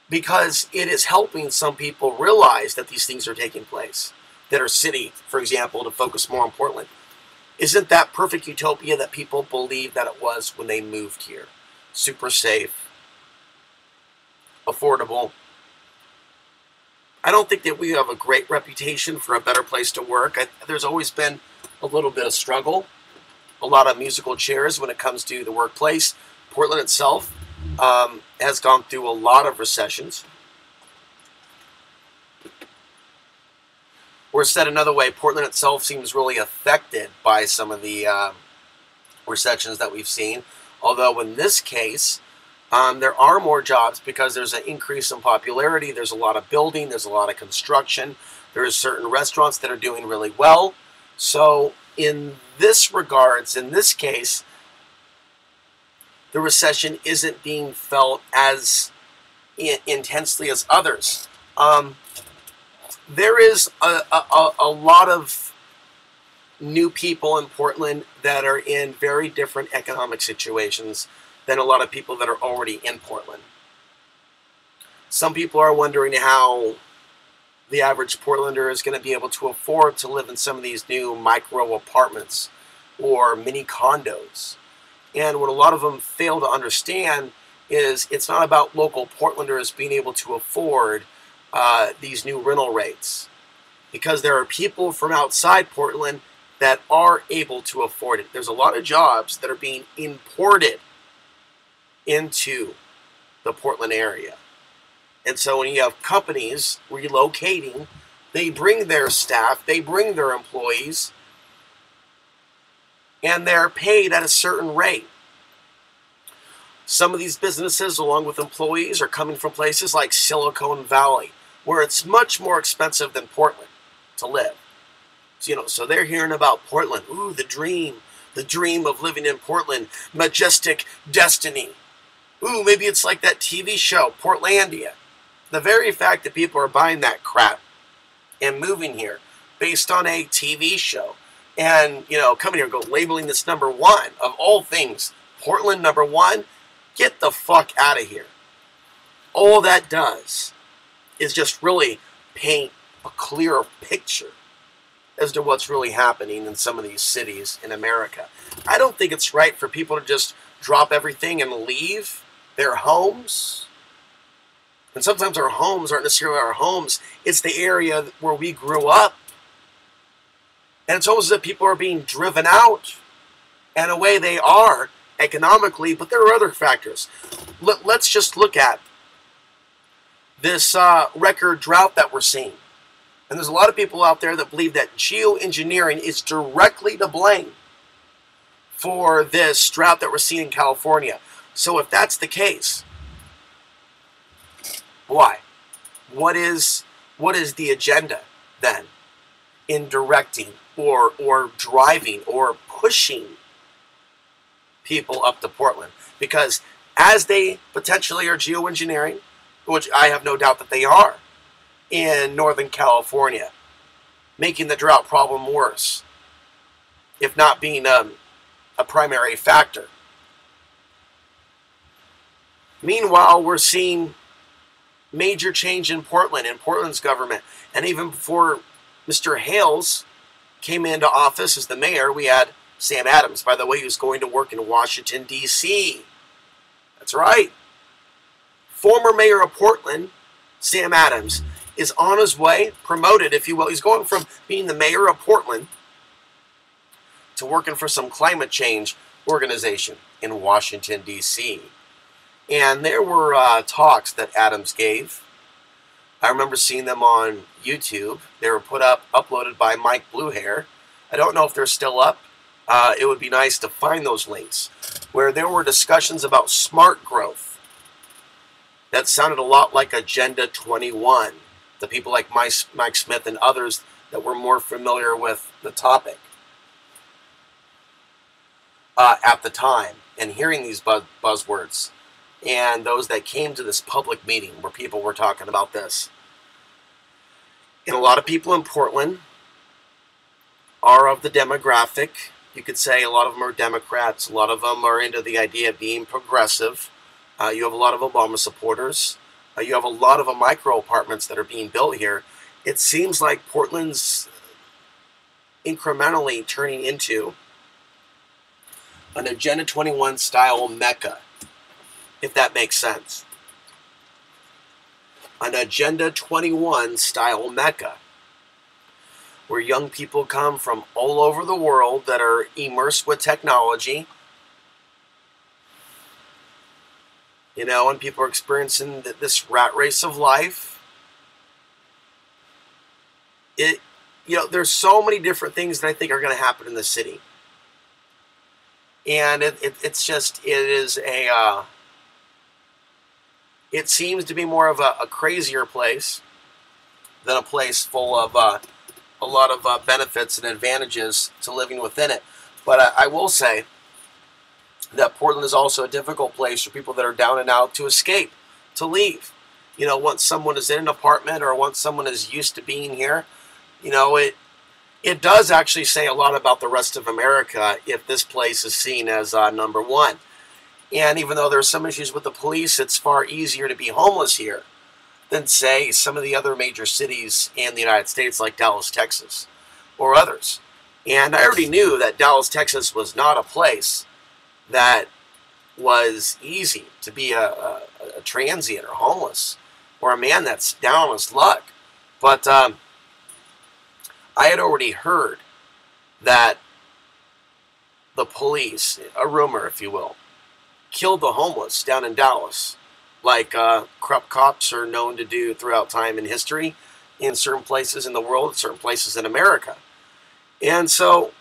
A: Because it is helping some people realize that these things are taking place. That are city, for example, to focus more on Portland. Isn't that perfect utopia that people believe that it was when they moved here? Super safe. Affordable. I don't think that we have a great reputation for a better place to work. There's always been a little bit of struggle, a lot of musical chairs when it comes to the workplace. Portland itself has gone through a lot of recessions. Or said another way, Portland itself seems really affected by some of the recessions that we've seen. Although in this case, there are more jobs because there's an increase in popularity. There's a lot of building. There's a lot of construction. There's certain restaurants that are doing really well. So in this regards, in this case, the recession isn't being felt as intensely as others. There is a lot of new people in Portland that are in very different economic situations than a lot of people that are already in Portland. Some people are wondering how the average Portlander is going to be able to afford to live in some of these new micro apartments or mini condos. And what a lot of them fail to understand is it's not about local Portlanders being able to afford these new rental rates, because there are people from outside Portland that are able to afford it. There's a lot of jobs that are being imported into the Portland area. And so when you have companies relocating, they bring their staff, they bring their employees, and they're paid at a certain rate. Some of these businesses, along with employees, are coming from places like Silicon Valley, where it's much more expensive than Portland to live. So, so they're hearing about Portland. Ooh, the dream of living in Portland, majestic destiny. Ooh, maybe it's like that TV show, Portlandia. The very fact that people are buying that crap and moving here based on a TV show and, coming here and go labeling this #1 of all things, Portland #1, get the fuck out of here. All that does is just really paint a clearer picture as to what's really happening in some of these cities in America. I don't think it's right for people to just drop everything and leave their homes. And sometimes our homes aren't necessarily our homes. It's the area where we grew up. And it's almost as if people are being driven out. And a way they are economically, but there are other factors. Let's just look at this record drought that we're seeing. And there's a lot of people out there that believe that geoengineering is directly to blame for this drought that we're seeing in California. So if that's the case, why? What is the agenda then in directing or driving or pushing people up to Portland? Because as they potentially are geoengineering, which I have no doubt that they are, in Northern California, making the drought problem worse, if not being a primary factor. Meanwhile, we're seeing major change in Portland, in Portland's government. And even before Mr. Hales came into office as the mayor, we had Sam Adams, by the way, who's going to work in Washington, D.C. That's right. Former mayor of Portland, Sam Adams, is on his way, promoted, if you will. He's going from being the mayor of Portland to working for some climate change organization in Washington, D.C. And there were talks that Adams gave. I remember seeing them on YouTube. They were uploaded by Mike Bluehair. I don't know if they're still up. It would be nice to find those links, where there were discussions about smart growth. That sounded a lot like Agenda 21. The people like Mike Smith and others that were more familiar with the topic at the time, and hearing these buzzwords. And those that came to this public meeting where people were talking about this. And a lot of people in Portland are of the demographic. You could say a lot of them are Democrats. A lot of them are into the idea of being progressive. You have a lot of Obama supporters. You have a lot of micro apartments that are being built here. It seems like Portland's incrementally turning into an Agenda 21 style mecca, if that makes sense. An Agenda 21 style mecca, where young people come from all over the world that are immersed with technology, and people are experiencing this rat race of life. There's so many different things that I think are going to happen in the city. And it seems to be more of a crazier place than a place full of a lot of benefits and advantages to living within it. But I will say that Portland is also a difficult place for people that are down and out to escape, to leave. You know, once someone is in an apartment or once someone is used to being here, you know, it does actually say a lot about the rest of America if this place is seen as number one. And even though there's some issues with the police, it's far easier to be homeless here than, say, some of the other major cities in the United States like Dallas, Texas, or others. And I already knew that Dallas, Texas was not a place that was easy to be a transient or homeless or a man that's down on his luck. But I had already heard that the police, a rumor, if you will, killed the homeless down in Dallas, like corrupt cops are known to do throughout time in history in certain places in the world, certain places in America. And so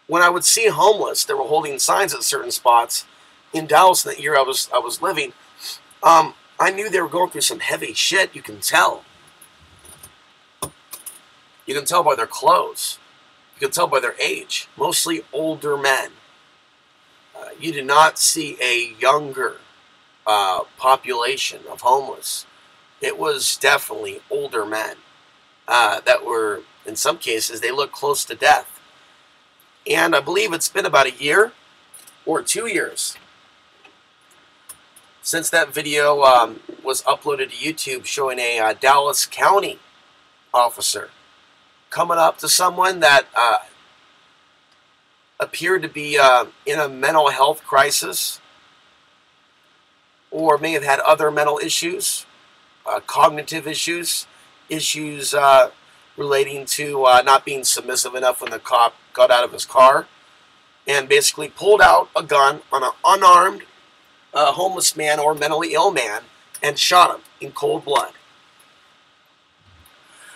A: when I would see homeless that were holding signs at certain spots in Dallas in that year I was living, I knew they were going through some heavy shit. You can tell. You can tell by their clothes. You can tell by their age. Mostly older men. You did not see a younger population of homeless. It was definitely older men that were, in some cases, they looked close to death. And I believe it's been about a year or 2 years since that video was uploaded to YouTube showing a Dallas County officer coming up to someone that appeared to be in a mental health crisis or may have had other mental issues, cognitive issues, issues relating to not being submissive enough when the cop got out of his car and basically pulled out a gun on an unarmed homeless man or mentally ill man and shot him in cold blood.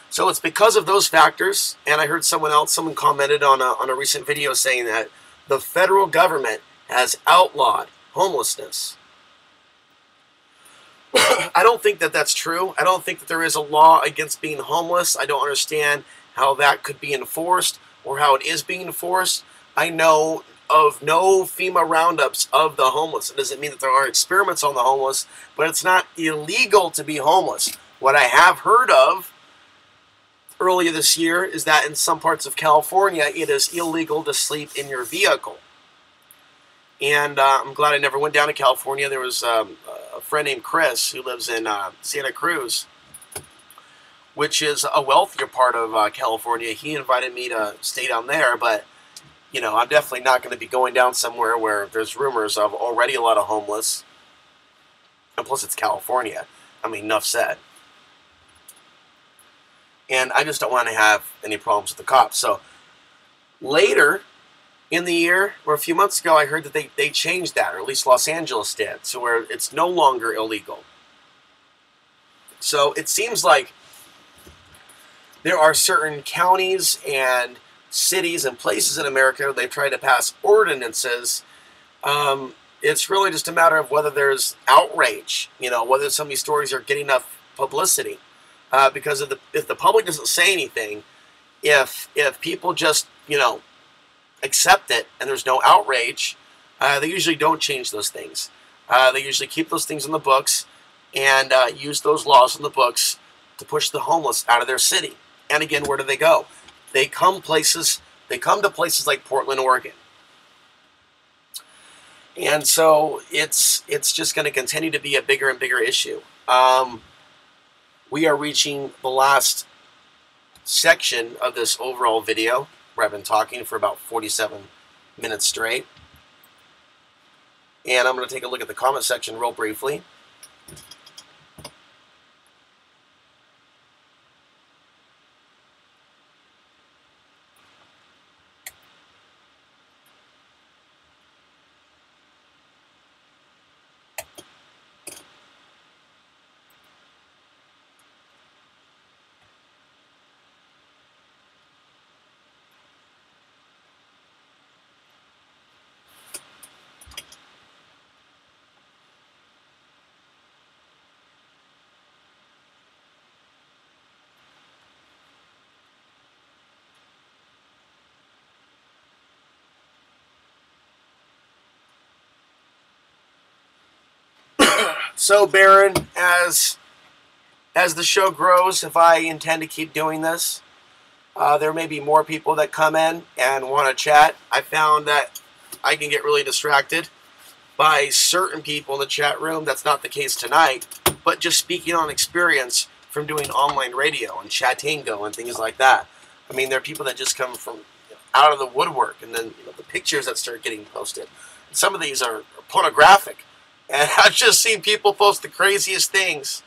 A: So it's because of those factors, and I heard someone commented on a recent video saying that the federal government has outlawed homelessness. I don't think that that's true. I don't think that there is a law against being homeless. I don't understand how that could be enforced or how it is being enforced. I know of no FEMA roundups of the homeless. It doesn't mean that there aren't experiments on the homeless, but it's not illegal to be homeless. What I have heard of earlier this year is that in some parts of California, it is illegal to sleep in your vehicle. And I'm glad I never went down to California. There was a friend named Chris who lives in Santa Cruz, which is a wealthier part of California. He invited me to stay down there, but you know, I'm definitely not going to be going down somewhere where there's rumors of already a lot of homeless. And plus, it's California. I mean, enough said. And I just don't want to have any problems with the cops. So later in the year, or a few months ago, I heard that they changed that, or at least Los Angeles did, so where it's no longer illegal. So it seems like there are certain counties and cities and places in America where they've tried to pass ordinances. It's really just a matter of whether there's outrage, you know, whether some of these stories are getting enough publicity. Because if the public doesn't say anything, if people just, you know, accept it and there's no outrage, they usually don't change those things. They usually keep those things in the books and use those laws in the books to push the homeless out of their city. And again, where do they go? They come to places like Portland, Oregon. And so it's just going to continue to be a bigger and bigger issue. We are reaching the last section of this overall video where I've been talking for about 47 minutes straight. And I'm going to take a look at the comment section real briefly. So, Baron, as the show grows, if I intend to keep doing this, there may be more people that come in and want to chat. I found that I can get really distracted by certain people in the chat room. That's not the case tonight, but just speaking on experience from doing online radio and Chatingo and things like that. I mean, there are people that just come from out of the woodwork, and then the pictures that start getting posted. And some of these are pornographic, and I've just seen people post the craziest things.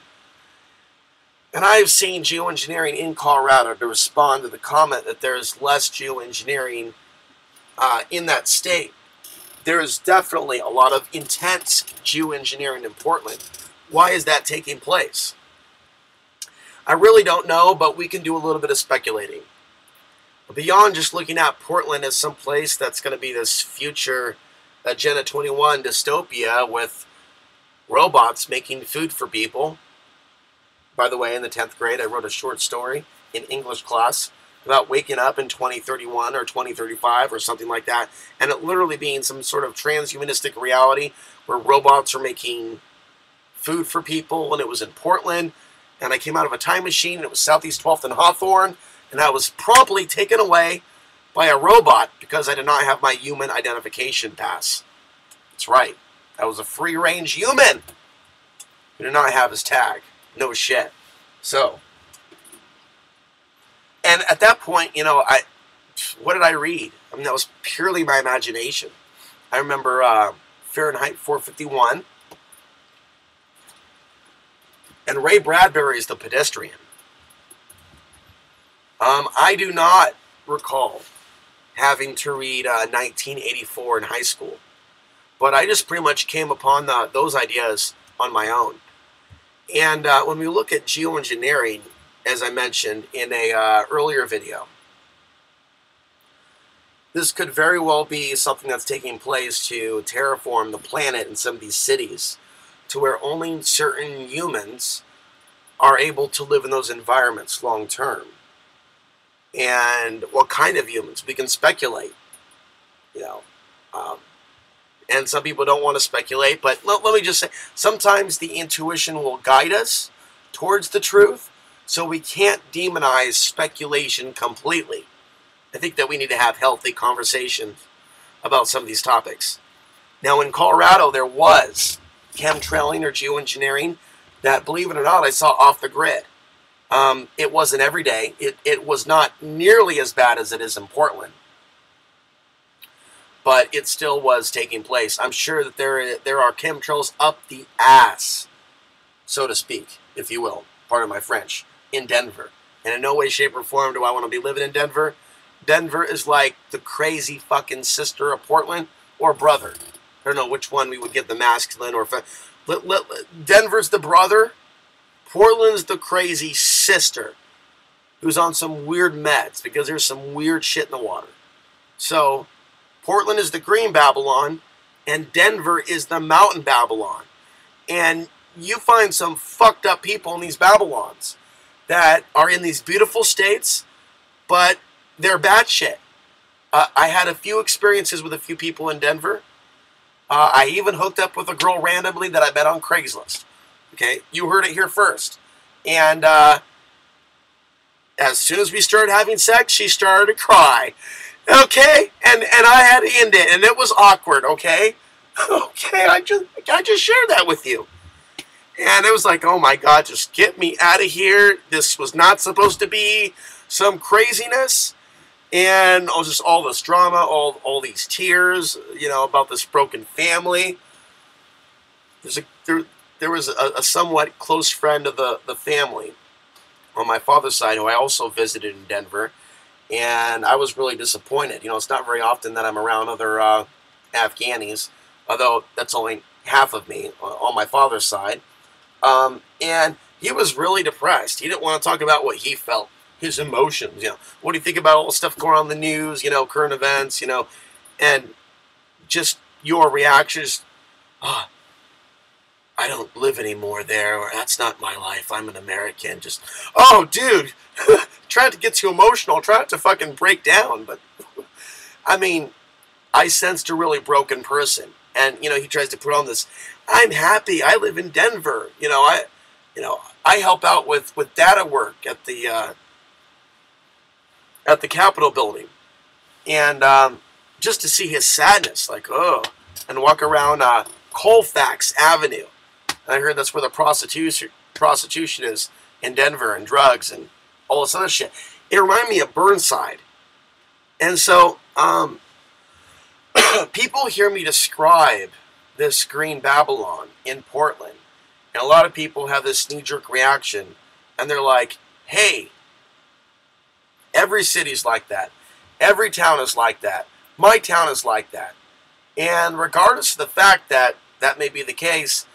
A: And I've seen geoengineering in Colorado to respond to the comment that there's less geoengineering in that state. There is definitely a lot of intense geoengineering in Portland. Why is that taking place? I really don't know, but we can do a little bit of speculating. Beyond just looking at Portland as some place that's going to be this future Agenda 21 dystopia with robots making food for people. By the way, in the 10th grade, I wrote a short story in English class about waking up in 2031 or 2035 or something like that, and it literally being some sort of transhumanistic reality where robots are making food for people, and it was in Portland, and I came out of a time machine, and it was Southeast 12th and Hawthorne, and I was promptly taken away by a robot because I did not have my human identification pass. That's right. I was a free-range human who did not have his tag. No shit. So, and at that point, what did I read? I mean, that was purely my imagination. I remember Fahrenheit 451, and Ray Bradbury is the pedestrian. I do not recall having to read 1984 in high school, but I just pretty much came upon those ideas on my own. And when we look at geoengineering, as I mentioned in a earlier video, this could very well be something that's taking place to terraform the planet in some of these cities to where only certain humans are able to live in those environments long term. And what kind of humans? We can speculate, and some people don't want to speculate, but let me just say, sometimes the intuition will guide us towards the truth, so we can't demonize speculation completely. I think that we need to have healthy conversations about some of these topics. Now, in Colorado, there was chemtrailing or geoengineering that, believe it or not, I saw off the grid. It wasn't every day. It was not nearly as bad as it is in Portland, but it still was taking place. I'm sure that there are chemtrails up the ass, so to speak, if you will, pardon my French, in Denver. And in no way, shape, or form do I want to be living in Denver. Denver is like the crazy fucking sister of Portland, or brother. I don't know which one we would get the masculine or... Denver's the brother. Portland's the crazy sister who's on some weird meds because there's some weird shit in the water. So, Portland is the green Babylon, and Denver is the mountain Babylon. And you find some fucked up people in these Babylons that are in these beautiful states, but they're batshit. I had a few experiences with a few people in Denver. I even hooked up with a girl randomly that I met on Craigslist. Okay, you heard it here first. And as soon as we started having sex, she started to cry. Okay, and I had to end it, and it was awkward. Okay, okay, I just shared that with you. And it was like, oh my God, just get me out of here. This was not supposed to be some craziness. And just all this drama, all these tears, about this broken family. There was a somewhat close friend of the family on my father's side who I also visited in Denver, and I was really disappointed. It's not very often that I'm around other Afghanis, although that's only half of me on my father's side. And he was really depressed. He didn't want to talk about what he felt, his emotions. What do you think about all the stuff going on in the news? Current events. And just your reactions. I don't live anymore there, or that's not my life. I'm an American. Just, oh, dude, trying to get too emotional, trying to fucking break down. But I mean, I sensed a really broken person. And, he tries to put on this, I'm happy. I live in Denver. I help out with data work at the Capitol building, and just to see his sadness, like, oh, and walk around Colfax Avenue, and I heard that's where the prostitution is in Denver, and drugs and all this other shit. It reminded me of Burnside, and so people hear me describe this green Babylon in Portland, and a lot of people have this knee-jerk reaction, and they're like, hey, every city's like that. Every town is like that. My town is like that. And regardless of the fact that that may be the case,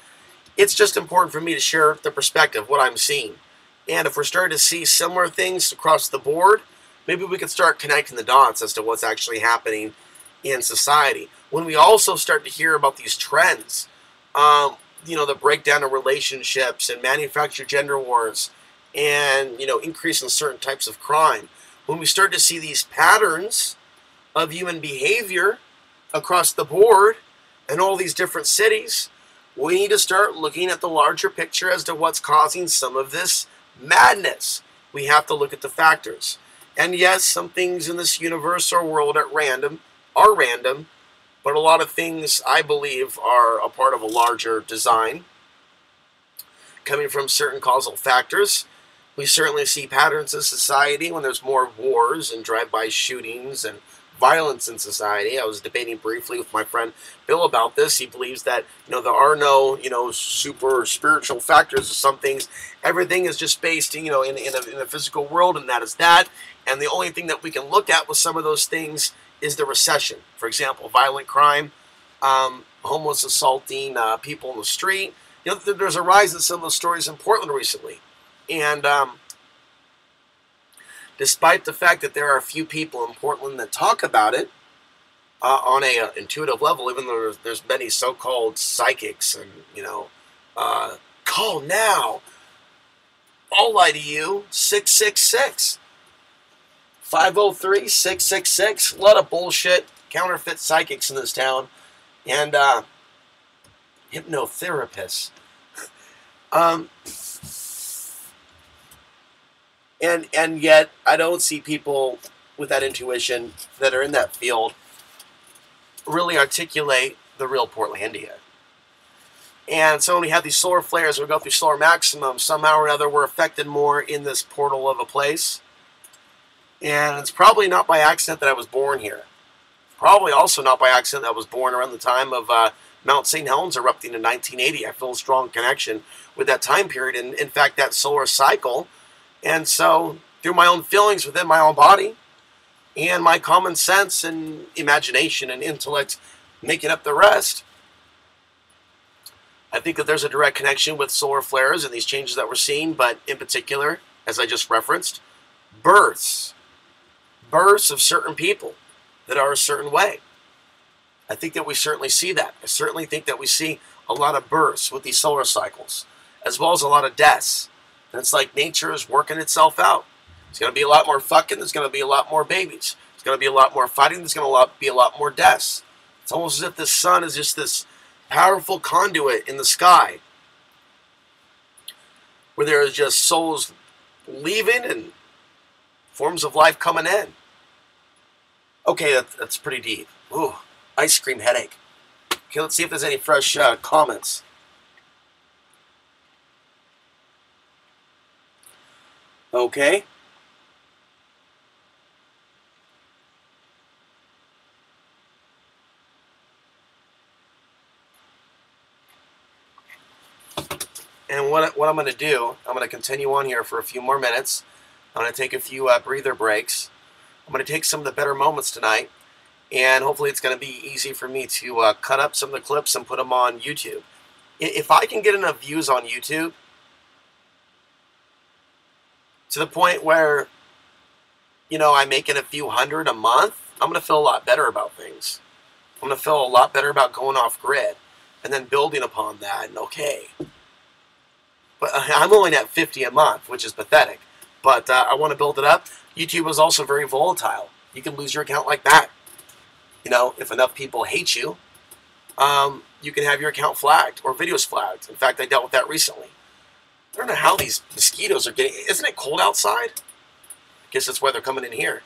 A: it's just important for me to share the perspective, what I'm seeing. And if we're starting to see similar things across the board, maybe we can start connecting the dots as to what's actually happening in society. When we also start to hear about these trends, the breakdown of relationships and manufactured gender wars and, increase in certain types of crime, when we start to see these patterns of human behavior across the board in all these different cities, we need to start looking at the larger picture as to what's causing some of this madness. We have to look at the factors. And yes, some things in this universe or world are random, but a lot of things, I believe, are a part of a larger design coming from certain causal factors. We certainly see patterns in society when there's more wars and drive-by shootings and violence in society. I was debating briefly with my friend Bill about this. He believes that, there are no, super spiritual factors or some things. Everything is just based, in a physical world, and that is that. And the only thing that we can look at with some of those things is the recession. For example, violent crime, homeless assaulting people in the street. There's a rise in some of those stories in Portland recently. And despite the fact that there are a few people in Portland that talk about it on a intuitive level, even though there's many so-called psychics and, call now, I'll lie to you, 666. 503-666. A lot of bullshit, counterfeit psychics in this town, and hypnotherapists. And yet, I don't see people with that intuition that are in that field really articulate the real Portlandia. And so when we have these solar flares, we go through solar maximum, somehow or another we're affected more in this portal of a place. And it's probably not by accident that I was born here. Probably also not by accident that I was born around the time of Mount St. Helens erupting in 1980. I feel a strong connection with that time period, and in fact that solar cycle. And so through my own feelings within my own body and my common sense and imagination and intellect making up the rest, I think that there's a direct connection with solar flares and these changes that we're seeing, but in particular, as I just referenced, births of certain people that are a certain way. I think that we certainly see that. I certainly think that we see a lot of births with these solar cycles, as well as a lot of deaths. And it's like nature is working itself out. There's going to be a lot more fucking. There's going to be a lot more babies. There's going to be a lot more fighting. There's going to be a lot more deaths. It's almost as if the sun is just this powerful conduit in the sky, where there is just souls leaving and forms of life coming in. Okay, that's pretty deep. Ooh, ice cream headache. Okay, let's see if there's any fresh comments. Okay. And what I'm going to do, I'm going to continue on here for a few more minutes. I'm going to take a few breather breaks. I'm going to take some of the better moments tonight, and hopefully it's going to be easy for me to cut up some of the clips and put them on YouTube. If I can get enough views on YouTube to the point where, I'm making a few hundred a month, I'm going to feel a lot better about things. I'm going to feel a lot better about going off grid and then building upon that. And okay, but I'm only at 50 a month, which is pathetic. But I want to build it up. YouTube is also very volatile. You can lose your account like that. If enough people hate you, you can have your account flagged or videos flagged. In fact, I dealt with that recently. I don't know how these mosquitoes are getting... Isn't it cold outside? I guess that's why they're coming in here.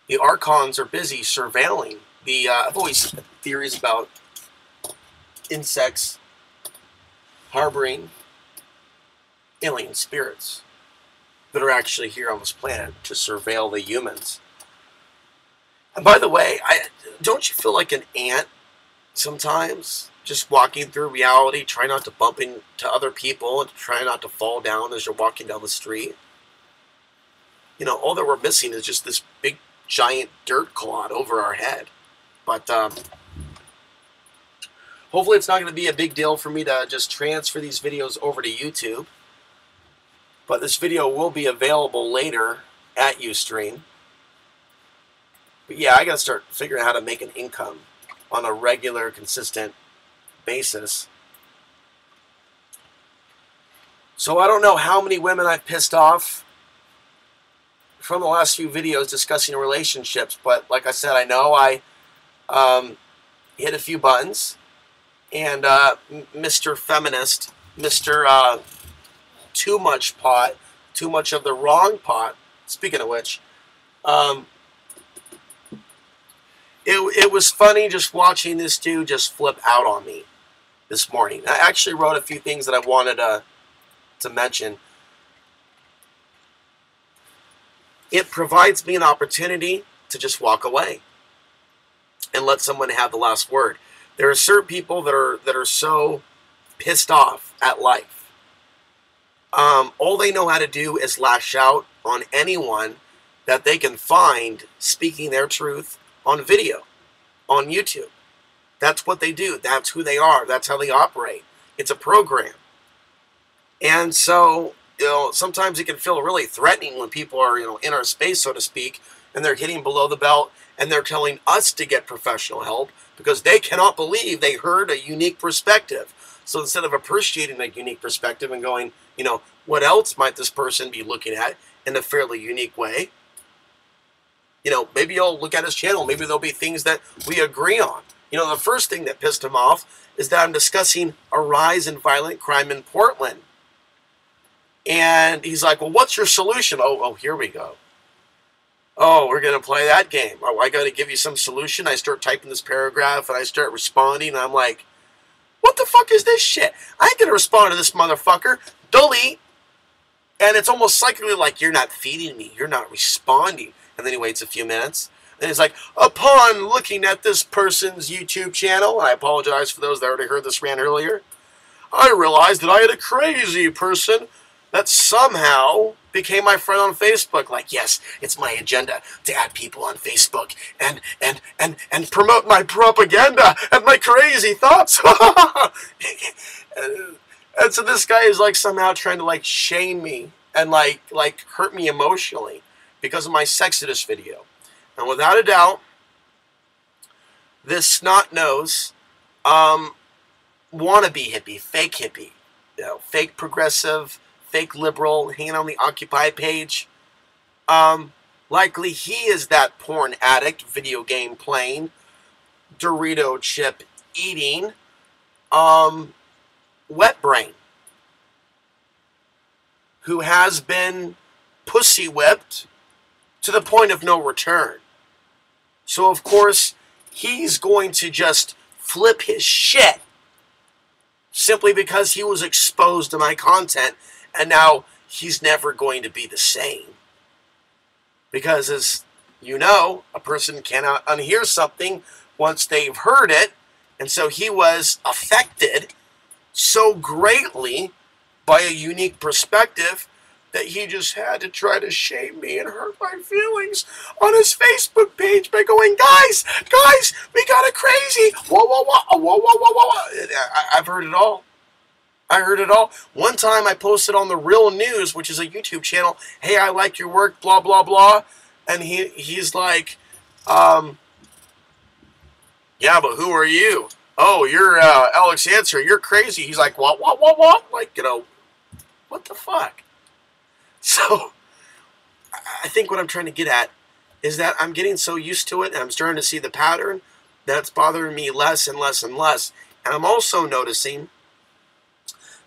A: The Archons are busy surveilling the... I've always had theories about insects harboring alien spirits that are actually here on this planet to surveil the humans. And by the way, don't you feel like an ant sometimes? Just walking through reality, try not to bump into other people and try not to fall down as you're walking down the street. You know, all that we're missing is just this big, giant dirt clod over our head. But hopefully it's not going to be a big deal for me to just transfer these videos over to YouTube. But this video will be available later at Ustream. But yeah, I got to start figuring out how to make an income on a regular, consistent basis. So I don't know how many women I've pissed off from the last few videos discussing relationships, but like I said, I know I hit a few buttons, and Mr. Feminist, Mr. Too much pot, too much of the wrong pot, speaking of which, it was funny just watching this dude just flip out on me this morning. I actually wrote a few things that I wanted to mention. It provides me an opportunity to just walk away and let someone have the last word. There are certain people that are so pissed off at life. All they know how to do is lash out on anyone that they can find speaking their truth on video, on YouTube. That's what they do. That's who they are. That's how they operate. It's a program. And so, you know, sometimes it can feel really threatening when people are, you know, in our space, so to speak, and they're hitting below the belt, and they're telling us to get professional help because they cannot believe they heard a unique perspective. So instead of appreciating that unique perspective and going, you know, what else might this person be looking at in a fairly unique way? You know, maybe you'll look at his channel. Maybe there'll be things that we agree on. You know, the first thing that pissed him off is that I'm discussing a rise in violent crime in Portland. And he's like, well, what's your solution? Oh, here we go. Oh, we're going to play that game. Oh, I got to give you some solution. I start typing this paragraph and I start responding. And I'm like, what the fuck is this shit? I ain't going to respond to this motherfucker. Delete. And it's almost psychically like, you're not feeding me. You're not responding. And then he waits a few minutes. And he's like, upon looking at this person's YouTube channel, and I apologize for those that already heard this rant earlier, I realized that I had a crazy person that somehow became my friend on Facebook. Like, yes, it's my agenda to add people on Facebook and promote my propaganda and my crazy thoughts. And so this guy is like somehow trying to like shame me and like hurt me emotionally because of my Sexodus video. And without a doubt, this snot-nose wannabe hippie, fake hippie, you know, fake progressive, fake liberal, hanging on the Occupy page. Likely he is that porn addict, video game playing, Dorito chip eating, wet brain, who has been pussy whipped to the point of no return. So of course he's going to just flip his shit simply because he was exposed to my content, and now he's never going to be the same. Because as you know, a person cannot unhear something once they've heard it, and so he was affected so greatly by a unique perspective that he just had to try to shame me and hurt my feelings on his Facebook page by going, guys, we got a crazy, whoa, whoa, whoa, whoa, whoa, whoa, whoa. I've heard it all. I heard it all. One time I posted on The Real News, which is a YouTube channel, hey, I like your work, blah, blah, blah. And he's like, yeah, but who are you? Oh, you're Alex Answer. You're crazy. He's like, what? Like, you know, what the fuck? So, I think what I'm trying to get at is that I'm getting so used to it, and I'm starting to see the pattern, That's bothering me less and less and less. And I'm also noticing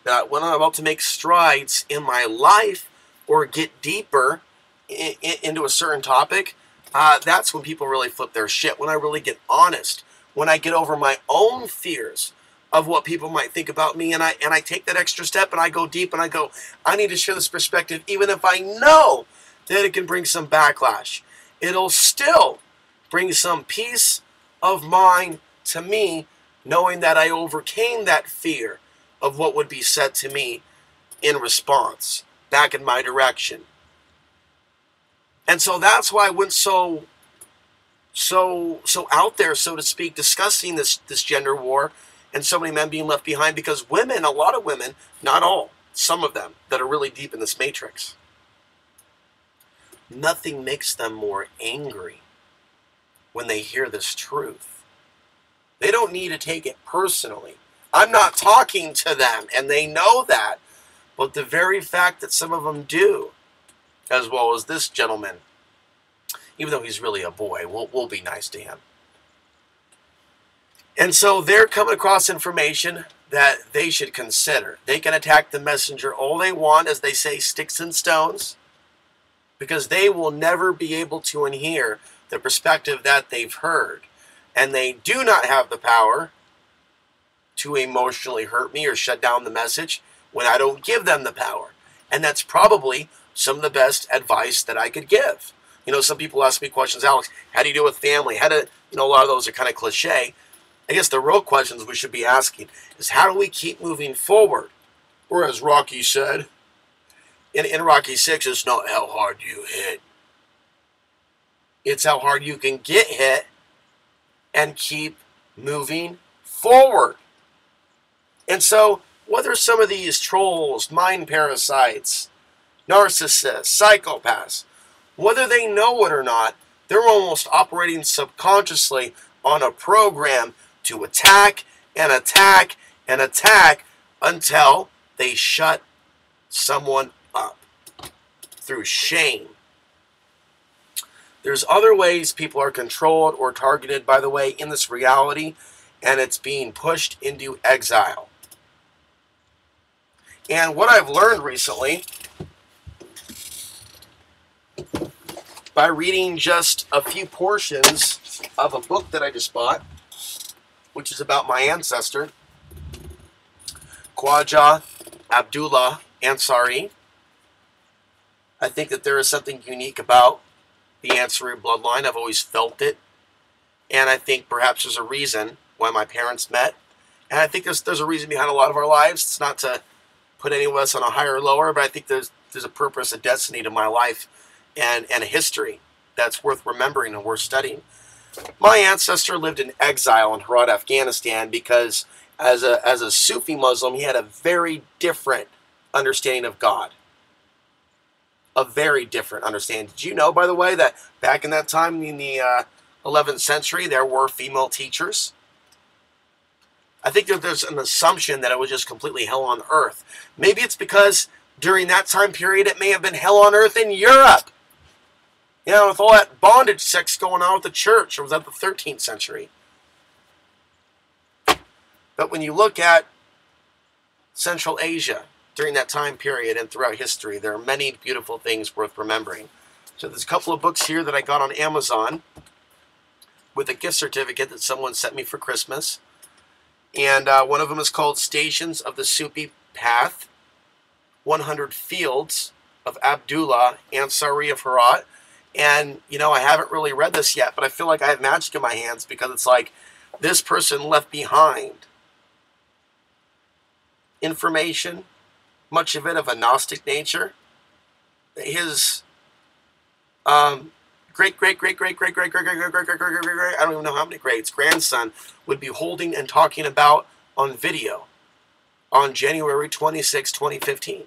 A: that when I'm about to make strides in my life or get deeper into a certain topic, that's when people really flip their shit. When I really get honest, when I get over my own fears of what people might think about me, and I take that extra step and I go deep and I go, I need to share this perspective, even if I know that it can bring some backlash. It'll still bring some peace of mind to me, knowing that I overcame that fear of what would be said to me in response back in my direction. And so that's why I went so out there, so to speak, discussing this gender war and so many men being left behind, because women, a lot of women, not all, some of them that are really deep in this matrix, nothing makes them more angry when they hear this truth. They don't need to take it personally. I'm not talking to them, and they know that. But the very fact that some of them do, as well as this gentleman, even though he's really a boy, we'll be nice to him. And so they're coming across information that they should consider. They can attack the messenger all they want, as they say, sticks and stones, because they will never be able to unhear the perspective that they've heard. And they do not have the power to emotionally hurt me or shut down the message when I don't give them the power. And that's probably some of the best advice that I could give. You know, some people ask me questions, Alex, how do you deal with family? How do, you know, a lot of those are kind of cliche. I guess the real questions we should be asking is, how do we keep moving forward? Or as Rocky said, in Rocky 6, it's not how hard you hit. It's how hard you can get hit and keep moving forward. And so, whether some of these trolls, mind parasites, narcissists, psychopaths, whether they know it or not, they're almost operating subconsciously on a program to attack and attack and attack until they shut someone up through shame. There's other ways people are controlled or targeted, by the way, in this reality, and it's being pushed into exile. And what I've learned recently, by reading just a few portions of a book that I just bought, which is about my ancestor, Khwaja Abdullah Ansari, I think that there is something unique about the Ansari bloodline. I've always felt it. And I think perhaps there's a reason why my parents met. And I think there's a reason behind a lot of our lives. It's not to put any of us on a higher or lower, but I think there's a purpose, a destiny to my life, and a history that's worth remembering and worth studying. My ancestor lived in exile in Herat, Afghanistan, because as a Sufi Muslim, he had a very different understanding of God. A very different understanding. Did you know, by the way, that back in that time, in the 11th century, there were female teachers? I think that there's an assumption that it was just completely hell on earth. Maybe it's because during that time period, it may have been hell on earth in Europe. You know, with all that bondage sex going on with the church, or was that the 13th century? But when you look at Central Asia during that time period and throughout history, there are many beautiful things worth remembering. So there's a couple of books here that I got on Amazon with a gift certificate that someone sent me for Christmas. And one of them is called Stations of the Sufi Path, 100 Fields of Abdullah Ansari of Herat. And, you know, I haven't really read this yet, but I feel like I have magic in my hands, because it's like this person left behind information, much of it of a Gnostic nature. His great, I don't even know how many greats, grandson would be holding and talking about on video on January 26, 2015.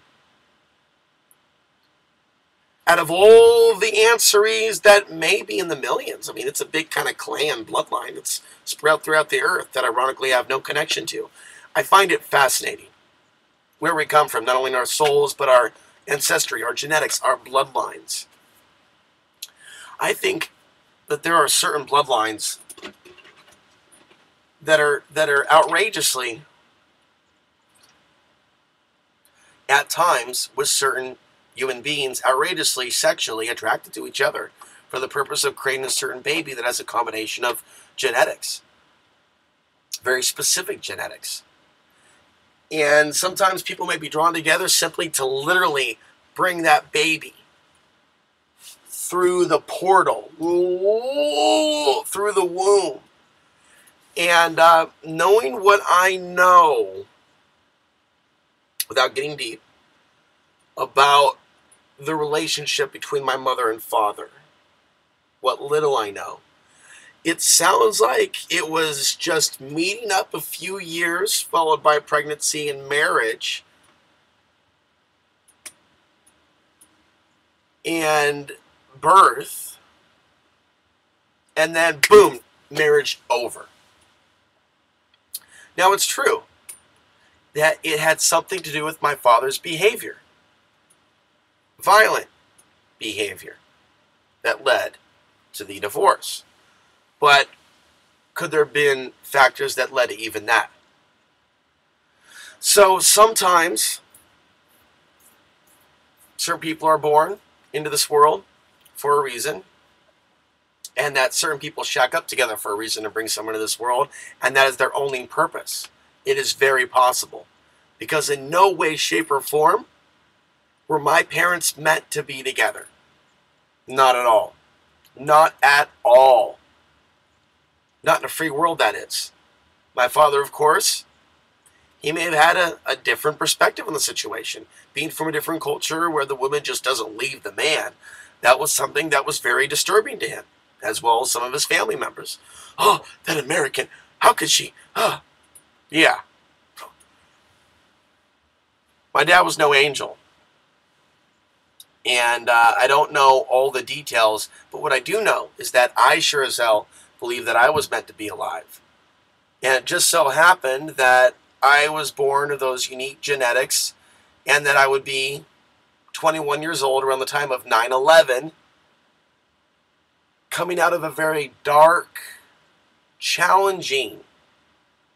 A: Out of all the Ansaris that may be in the millions, I mean, it's a big kind of clan bloodline that's spread throughout the earth that ironically I have no connection to. I find it fascinating where we come from, not only in our souls, but our ancestry, our genetics, our bloodlines. I think that there are certain bloodlines that are outrageously, at times with certain human beings, outrageously sexually attracted to each other for the purpose of creating a certain baby that has a combination of genetics, very specific genetics. And sometimes people may be drawn together simply to literally bring that baby through the portal, through the womb. And knowing what I know, without getting deep, about the relationship between my mother and father, what little I know, it sounds like it was just meeting up a few years, followed by pregnancy and marriage, and birth, and then boom, marriage over. Now, it's true that it had something to do with my father's behavior, violent behavior, that led to the divorce. But could there have been factors that led to even that? So sometimes certain people are born into this world for a reason, and that certain people shack up together for a reason to bring someone to this world, and that is their only purpose. It is very possible, because in no way, shape, or form were my parents meant to be together. Not at all. Not at all. Not in a free world, that is. My father, of course, he may have had a different perspective on the situation. Being from a different culture where the woman just doesn't leave the man, that was something that was very disturbing to him, as well as some of his family members. Oh, that American, how could she? Oh, yeah. My dad was no angel. And I don't know all the details, but what I do know is that I sure as hell believe that I was meant to be alive. And it just so happened that I was born of those unique genetics, and that I would be 21 years old around the time of 9/11, coming out of a very dark, challenging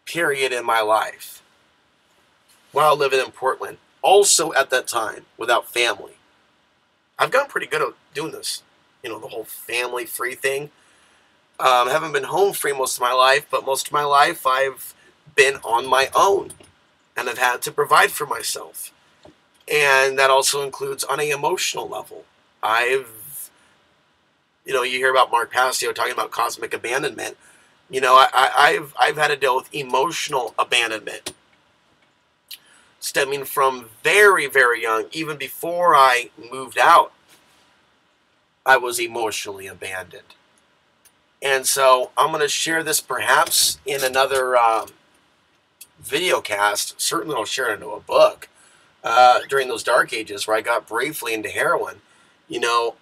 A: period in my life while living in Portland. Also at that time, without family. I've gotten pretty good at doing this. You know, the whole family free thing. I haven't been home free most of my life, but most of my life I've been on my own, and I've had to provide for myself. And that also includes on an emotional level. You hear about Mark Passio talking about cosmic abandonment. I've had to deal with emotional abandonment, stemming from very, very young. Even before I moved out, I was emotionally abandoned. And so I'm going to share this perhaps in another video cast. Certainly I'll share it into a book. During those dark ages where I got briefly into heroin,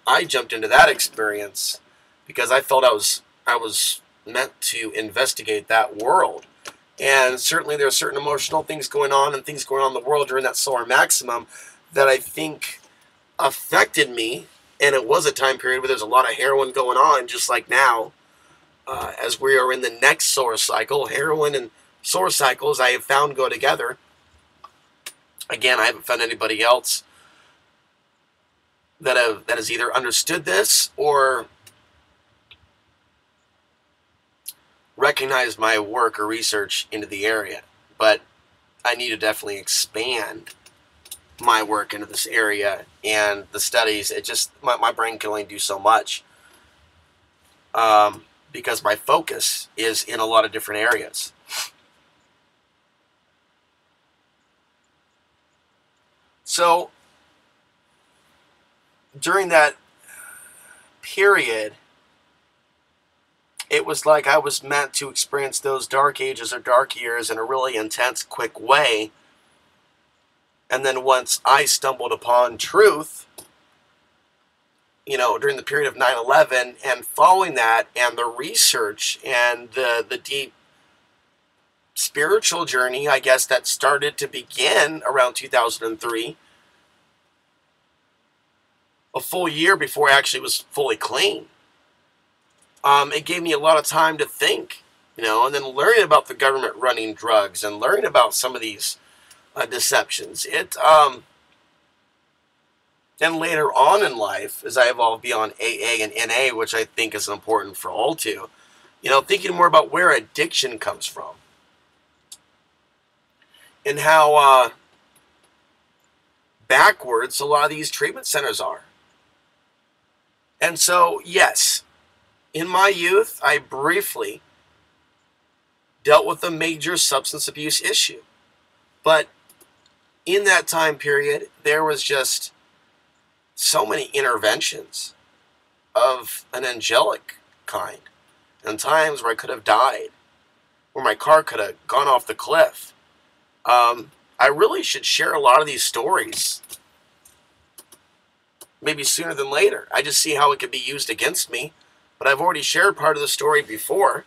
A: I jumped into that experience because I felt I was meant to investigate that world. And certainly there are certain emotional things going on and things going on in the world during that solar maximum that I think affected me. And it was a time period where there's a lot of heroin going on, just like now. As we are in the next solar cycle, heroin and solar cycles I have found go together. Again, I haven't found anybody else that has either understood this or recognized my work or research into the area. But I need to definitely expand my work into this area and the studies. It just, my brain can only do so much. Because my focus is in a lot of different areas. So, during that period, it was like I was meant to experience those dark ages or dark years in a really intense, quick way. And then once I stumbled upon truth, during the period of 9/11 and following that, and the research and the deep spiritual journey, I guess, that started to begin around 2003, a full year before I actually was fully clean. It gave me a lot of time to think, and then learning about the government running drugs and learning about some of these deceptions. Then later on in life, as I evolved beyond AA and NA, which I think is important for all to, thinking more about where addiction comes from and how backwards a lot of these treatment centers are. And so, yes, in my youth, I briefly dealt with a major substance abuse issue. But in that time period, there was just so many interventions of an angelic kind, and times where I could have died, where my car could have gone off the cliff. I really should share a lot of these stories, maybe sooner than later. I just see how it could be used against me, but I've already shared part of the story before,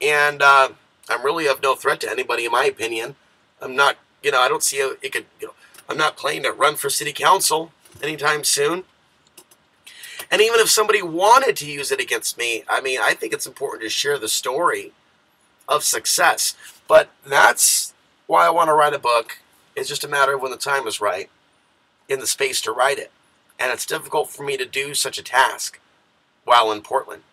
A: and I'm really of no threat to anybody, in my opinion. I'm not, I don't see how it could, I'm not planning to run for city council anytime soon. And even if somebody wanted to use it against me, I think it's important to share the story of success. But that's why I want to write a book. It's just a matter of when the time is right, in the space to write it. And it's difficult for me to do such a task while in Portland.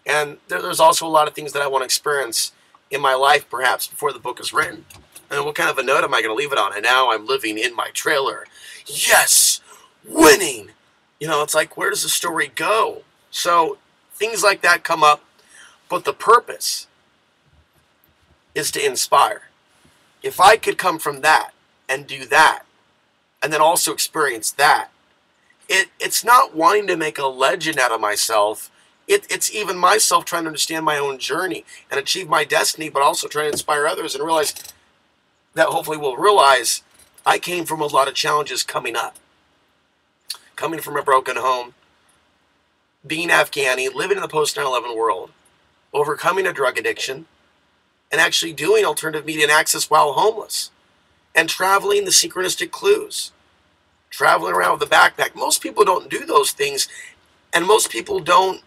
A: And there's also a lot of things that I want to experience in my life, perhaps, before the book is written. And what kind of a note am I going to leave it on? And now I'm living in my trailer. Yes! Winning! It's like, where does the story go? So things like that come up. But the purpose is to inspire. If I could come from that and do that, and then also experience that, it's not wanting to make a legend out of myself. It's even myself trying to understand my own journey and achieve my destiny, but also trying to inspire others and realize that hopefully we'll realize I came from a lot of challenges coming up. Coming from a broken home, being Afghani, living in the post 9/11 world, overcoming a drug addiction, and actually doing alternative media and access while homeless, and traveling the synchronistic clues, traveling around with a backpack. Most people don't do those things, and most people don't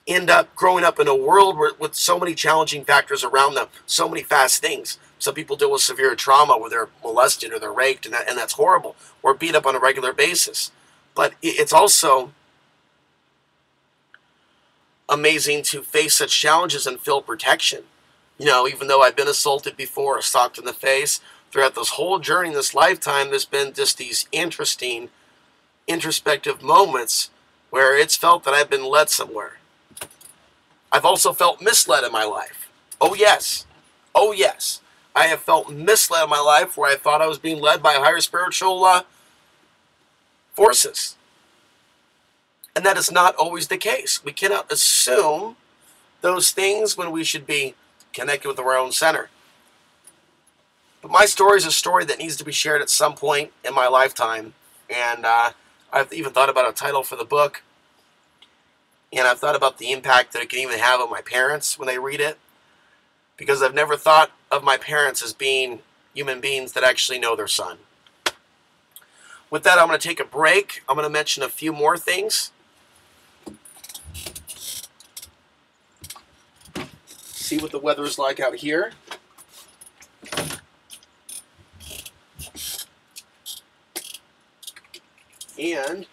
A: end up growing up in a world with so many challenging factors around them, so many fast things. Some people deal with severe trauma where they're molested or they're raped, and that's horrible, or beat up on a regular basis. But it's also amazing to face such challenges and feel protection. Even though I've been assaulted before or stalked in the face, throughout this whole journey in this lifetime, there's been just these interesting, introspective moments where it's felt that I've been led somewhere. I've also felt misled in my life. Oh, yes. Oh, yes. I have felt misled in my life where I thought I was being led by higher spiritual forces. And that is not always the case. We cannot assume those things when we should be connected with our own center. But my story is a story that needs to be shared at some point in my lifetime. And I've even thought about a title for the book. And I've thought about the impact that it can even have on my parents when they read it. Because I've never thought of my parents as being human beings that actually know their son. With that, I'm going to take a break. I'm going to mention a few more things. See what the weather is like out here. And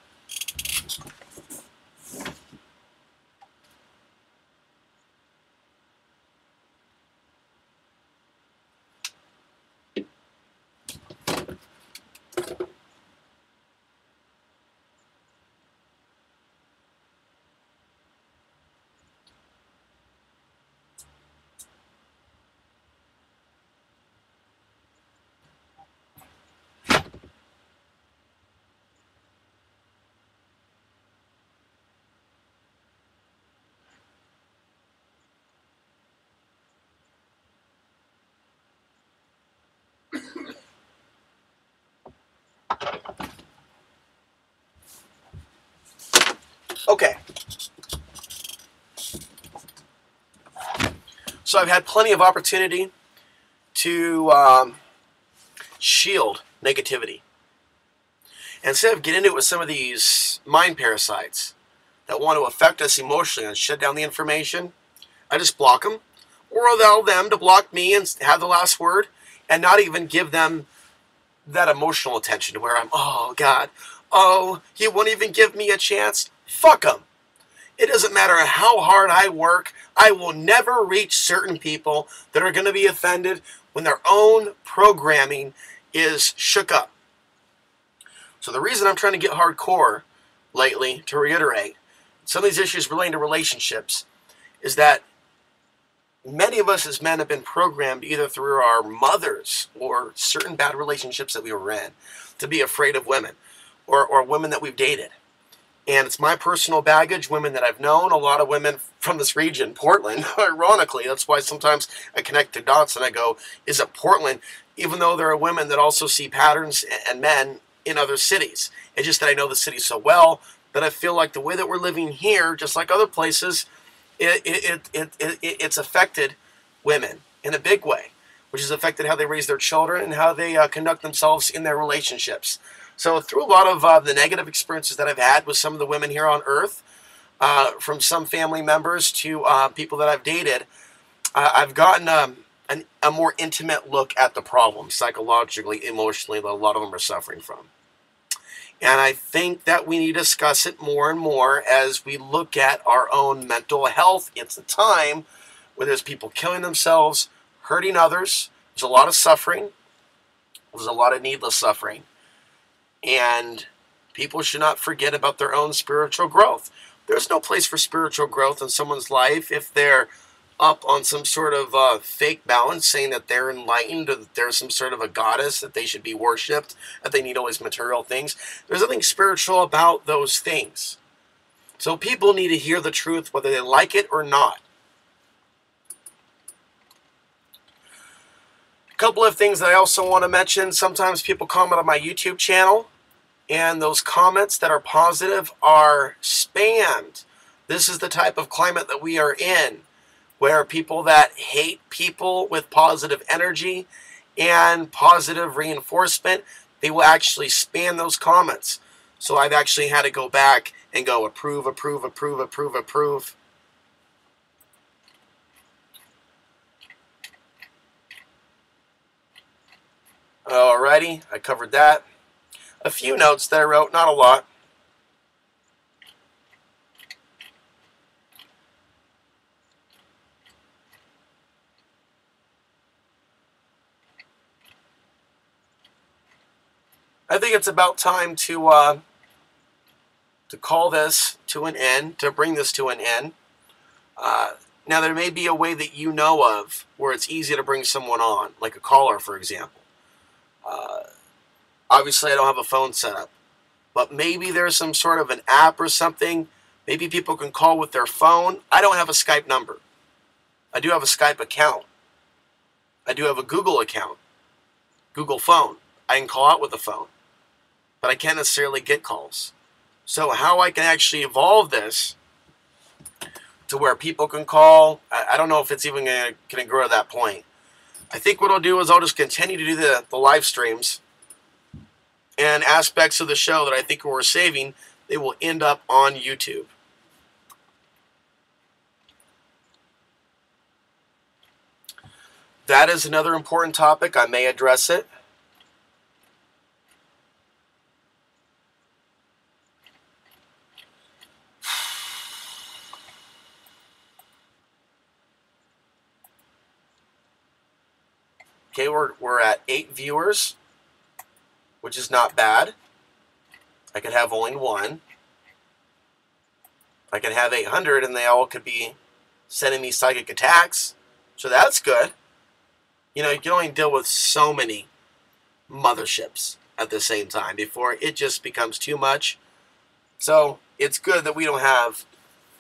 A: okay. So I've had plenty of opportunity to shield negativity. And instead of getting into it with some of these mind parasites that want to affect us emotionally and shut down the information, I just block them, or allow them to block me and have the last word, and not even give them that emotional attention where I'm, oh God, oh, he won't even give me a chance. Fuck them. It doesn't matter how hard I work, I will never reach certain people that are going to be offended when their own programming is shook up. So the reason I'm trying to get hardcore lately, to reiterate, some of these issues relating to relationships, is that many of us as men have been programmed either through our mothers or certain bad relationships that we were in to be afraid of women, or women that we've dated. And it's my personal baggage, women that I've known, a lot of women from this region, Portland, ironically. That's why sometimes I connect the dots and I go, is it Portland? Even though there are women that also see patterns and men in other cities. It's just that I know the city so well that I feel like the way that we're living here, just like other places, it's affected women in a big way, which has affected how they raise their children and how they conduct themselves in their relationships. So through a lot of the negative experiences that I've had with some of the women here on Earth, from some family members to people that I've dated, I've gotten a more intimate look at the problem psychologically, emotionally, that a lot of them are suffering from. And I think that we need to discuss it more and more as we look at our own mental health. It's a time where there's people killing themselves, hurting others. There's a lot of suffering. There's a lot of needless suffering. And people should not forget about their own spiritual growth. There's no place for spiritual growth in someone's life if they're up on some sort of fake balance, saying that they're enlightened or that there's some sort of a goddess that they should be worshipped, that they need all these material things. There's nothing spiritual about those things. So people need to hear the truth whether they like it or not. A couple of things that I also want to mention. Sometimes people comment on my YouTube channel, and those comments that are positive are spammed. This is the type of climate that we are in, where people that hate people with positive energy and positive reinforcement, they will actually spam those comments. So I've actually had to go back and go approve, approve, approve, approve, approve. Alrighty, I covered that. A few notes that I wrote, not a lot. I think it's about time to call this to an end, to bring this to an end. Now, there may be a way that you know of where it's easy to bring someone on, like a caller, for example. Obviously, I don't have a phone set up, but maybe there's some sort of an app or something. Maybe people can call with their phone. I don't have a Skype number. I do have a Skype account. I do have a Google account, Google phone. I can call out with a phone, but I can't necessarily get calls. So how I can actually evolve this to where people can call, I don't know if it's even going to grow to that point. I think what I'll do is I'll just continue to do the live streams, and aspects of the show that I think we're saving, they will end up on YouTube. That is another important topic. I may address it. Okay, we're at 8 viewers, which is not bad. I could have only one. I could have 800 and they all could be sending me psychic attacks. So that's good. You know, you can only deal with so many motherships at the same time before it just becomes too much. So it's good that we don't have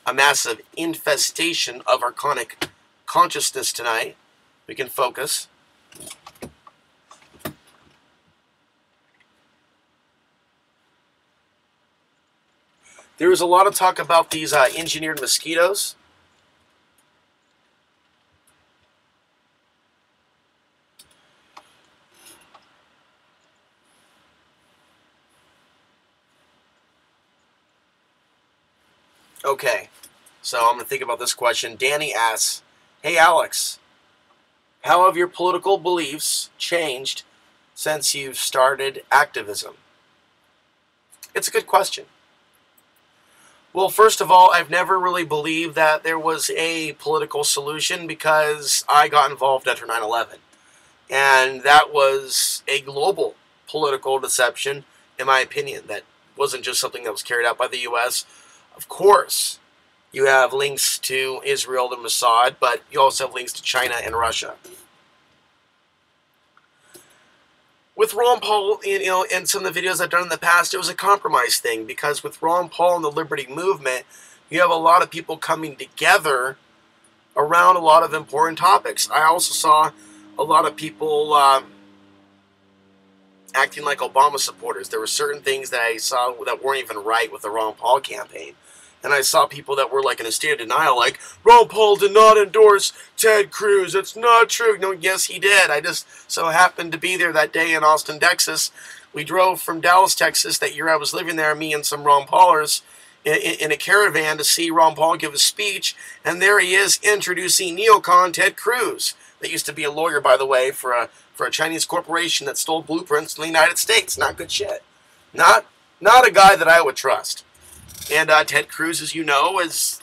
A: a massive infestation of archonic consciousness tonight. We can focus. There was a lot of talk about these engineered mosquitoes. Okay, So I'm going to think about this question. Danny asks, hey Alex, how have your political beliefs changed since you've started activism? It's a good question. Well, first of all, I've never really believed that there was a political solution because I got involved after 9/11. And that was a global political deception, in my opinion. That wasn't just something that was carried out by the U.S. Of course, you have links to Israel and Mossad, but you also have links to China and Russia. With Ron Paul, in some of the videos I've done in the past, it was a compromise thing, because with Ron Paul and the Liberty Movement, you have a lot of people coming together around a lot of important topics. I also saw a lot of people acting like Obama supporters. There were certain things that I saw that weren't even right with the Ron Paul campaign. And I saw people that were like in a state of denial, like, Ron Paul did not endorse Ted Cruz. That's not true. No, yes, he did. I just so happened to be there that day in Austin, Texas. We drove from Dallas, Texas, that year I was living there, me and some Ron Paulers, in a caravan to see Ron Paul give a speech. And there he is introducing neocon Ted Cruz, that used to be a lawyer, by the way, for a Chinese corporation that stole blueprints from the United States. Not good shit. Not a guy that I would trust. And Ted Cruz, as you know, has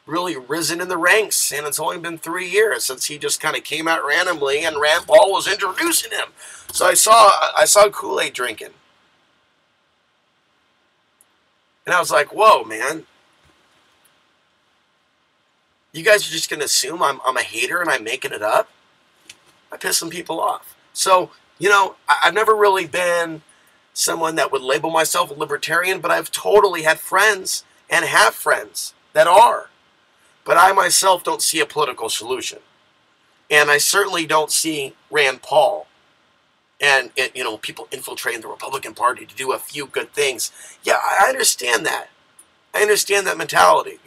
A: really risen in the ranks, and it's only been 3 years since he just kind of came out randomly, and Rand Paul was introducing him. So I saw Kool-Aid drinking, and I was like, "Whoa, man! You guys are just gonna assume I'm a hater and I'm making it up?" I piss some people off. So I've never really been someone that would label myself a libertarian, but I've totally had friends and have friends that are. But I myself don't see a political solution. And I certainly don't see Rand Paul and people infiltrating the Republican Party to do a few good things. Yeah, I understand that. I understand that mentality.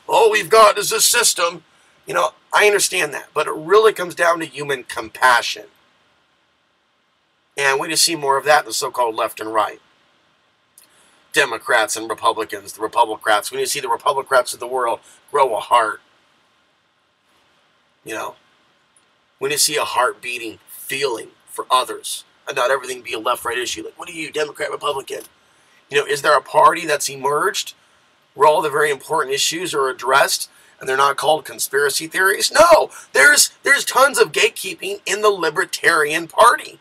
A: All we've got is this system. I understand that. But it really comes down to human compassion. And we just see more of that in the so-called left and right. Democrats and Republicans, the Republicrats. We need to see the Republicrats of the world grow a heart. We need to see a heart beating, feeling for others. And not everything be a left-right issue. Like, what are you, Democrat, Republican? Is there a party that's emerged where all the very important issues are addressed and they're not called conspiracy theories? No! There's tons of gatekeeping in the Libertarian Party.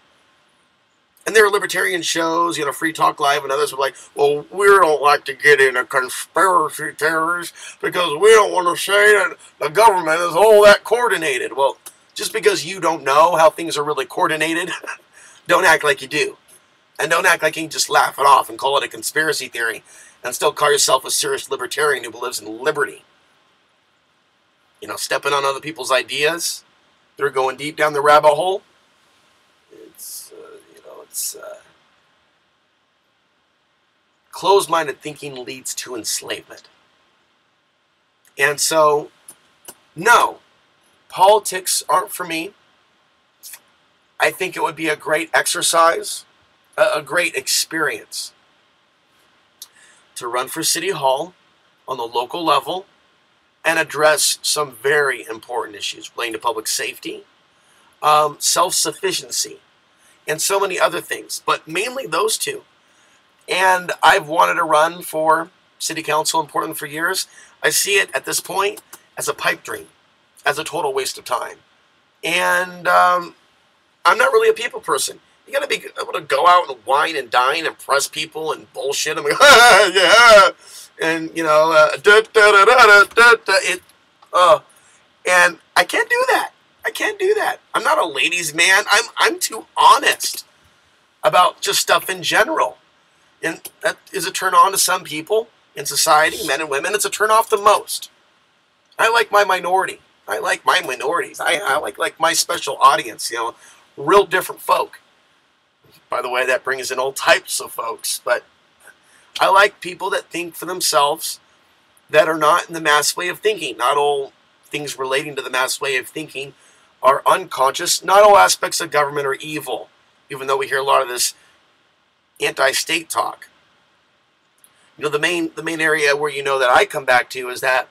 A: And there are libertarian shows, Free Talk Live and others were like, well, we don't like to get into conspiracy theories because we don't want to say that the government is all that coordinated. Well, just because you don't know how things are really coordinated, don't act like you do. And don't act like you can just laugh it off and call it a conspiracy theory and still call yourself a serious libertarian who believes in liberty. Stepping on other people's ideas. They're going deep down the rabbit hole. Closed-minded thinking leads to enslavement. And so, no, politics aren't for me. I think it would be a great exercise, a great experience to run for City Hall on the local level and address some very important issues relating to public safety, self-sufficiency, and so many other things, but mainly those two. And I've wanted to run for city council in Portland for years. I see it at this point as a pipe dream, as a total waste of time. And I'm not really a people person. You got to be able to go out and wine and dine and impress people and bullshit. I'm like, yeah, and and I can't do that. I can't do that. I'm not a ladies' man. I'm too honest about just stuff in general. And that is a turn on to some people in society, men and women. It's a turn off to most. I like my minority. I like my minorities. I like my special audience, real different folk. By the way, that brings in all types of folks. But I like people that think for themselves, that are not in the mass way of thinking. Not all things relating to the mass way of thinking are unconscious. Not all aspects of government are evil, even though we hear a lot of this anti-state talk. The main area where that I come back to is that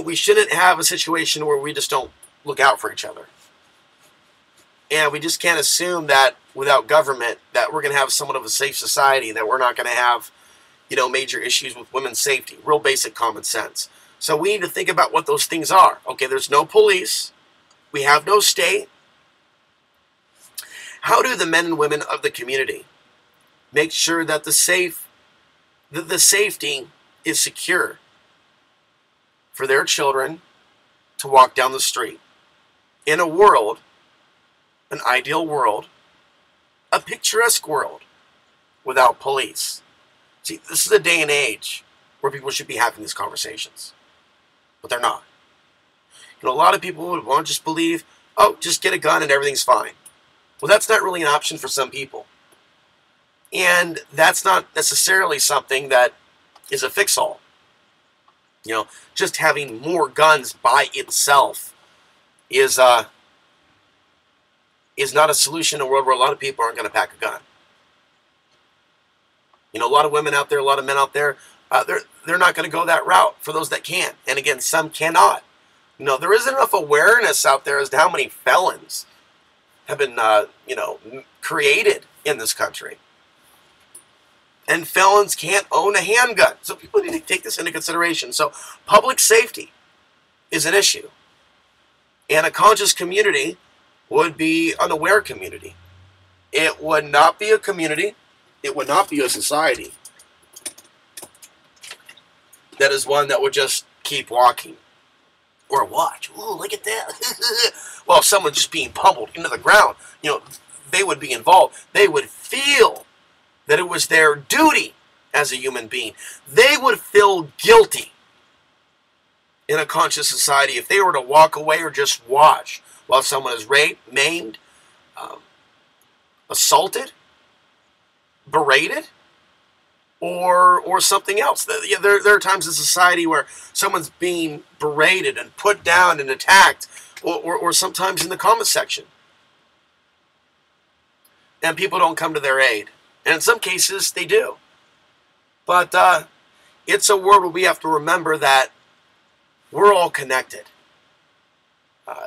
A: we shouldn't have a situation where we just don't look out for each other. And we just can't assume that without government that we're going to have somewhat of a safe society, that we're not going to have, major issues with women's safety. Real basic common sense. So we need to think about what those things are. Okay, there's no police. We have no state. How do the men and women of the community make sure that the safety is secure for their children to walk down the street in a world, an ideal world, a picturesque world without police? See, this is a day and age where people should be having these conversations, but they're not. A lot of people would want to just believe, oh, just get a gun and everything's fine. Well, that's not really an option for some people. And that's not necessarily something that is a fix-all. Just having more guns by itself is not a solution in a world where a lot of people aren't going to pack a gun. A lot of women out there, a lot of men out there, they're not going to go that route for those that can. And again, some cannot. There isn't enough awareness out there as to how many felons have been, created in this country. And felons can't own a handgun. So people need to take this into consideration. So public safety is an issue. And a conscious community would be an aware community. It would not be a community. It would not be a society that is one that would just keep walking. Or watch. Ooh, look at that. Well, if someone's just being pummeled into the ground, they would be involved. They would feel that it was their duty as a human being. They would feel guilty in a conscious society if they were to walk away or just watch while someone is raped, maimed, assaulted, berated, or something else. There are times in society where someone's being berated and put down and attacked, or sometimes in the comment section. And people don't come to their aid. And in some cases, they do. But it's a world where we have to remember that we're all connected.